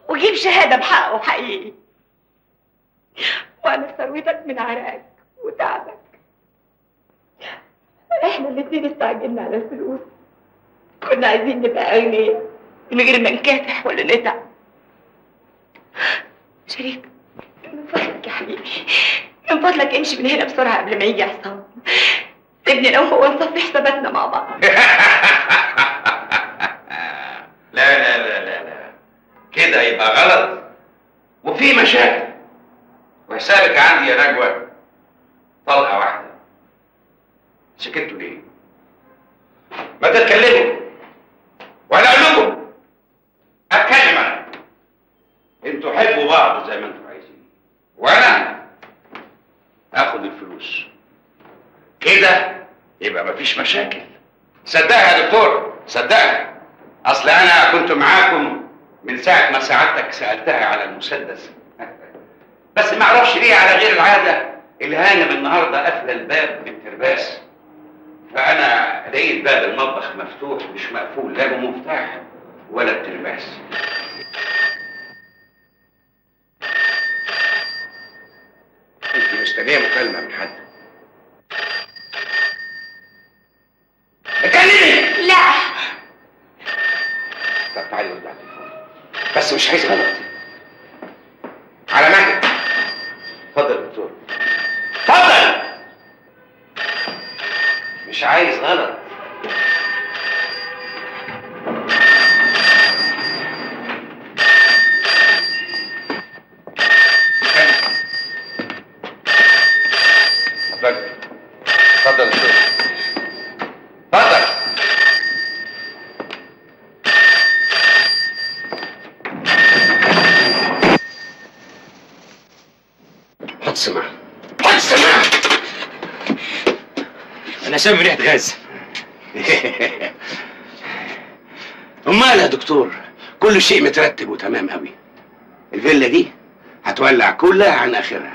وجيب شهاده بحقه حقيقي، وانا ثروتك من عرقك وتعبك. احنا الاثنين استعجلنا على الفلوس، كنا عايزين نبقى اغنياء من غير ما نكافح ولا نتعب. شريف من فضلك يا حبيبي، من فضلك امشي من هنا بسرعه قبل ما يجي عصام. سيبني انا وهو نصفي حساباتنا مع بعض. لا لا لا لا لا، كده يبقى غلط وفي مشاكل، وحسابك عندي يا نجوى طلقه واحده. سكتوا ليه؟ ما تتكلموا وانا اقول لكم اتكلم انا. انتوا حبوا بعض زي ما انتوا عايزين، وانا اخد الفلوس كده يبقى مفيش مشاكل. صدقها يا دكتور، صدقها. اصل انا كنت معاكم من ساعه ما سعادتك سالتها على المسدس، بس ما اعرفش ليه على غير العاده الهانم النهارده قافله الباب بالترباس، فانا لقيت باب المطبخ مفتوح مش مقفول، لا بمفتاح ولا بترباس. انت مستنيه مكالمه من حد؟ اتكلمي. لا. طب تعالي ورد على التليفون، بس مش عايز غلط. على مهلك. اتفضل يا دكتور، اتفضل. مش عايز غلط. اتفضل اتفضل يا دكتور، اتفضل. حط سماعة، حط سماعة. انا شامم ريحه غاز. امال يا دكتور كل شيء مترتب وتمام قوي. الفيلا دي هتولع كلها عن اخرها.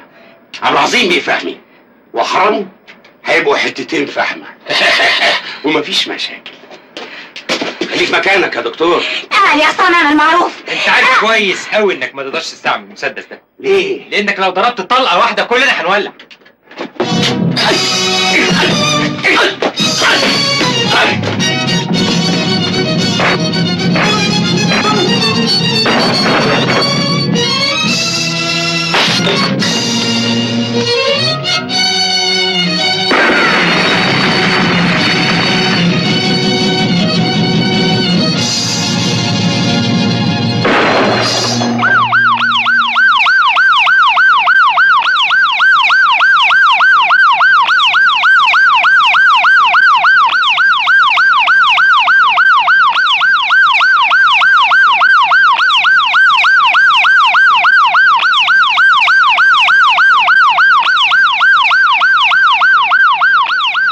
عبد العظيم بيفهمي وحرمه هيبقوا حتتين فحمه. ومفيش مشاكل. خليك مكانك يا دكتور. اعمل يا عصام، اعمل معروف. انت عارف كويس قوي انك ما تقدرش تستعمل المسدس ده. ليه؟ لانك لو ضربت طلقه واحده كلنا هنولع.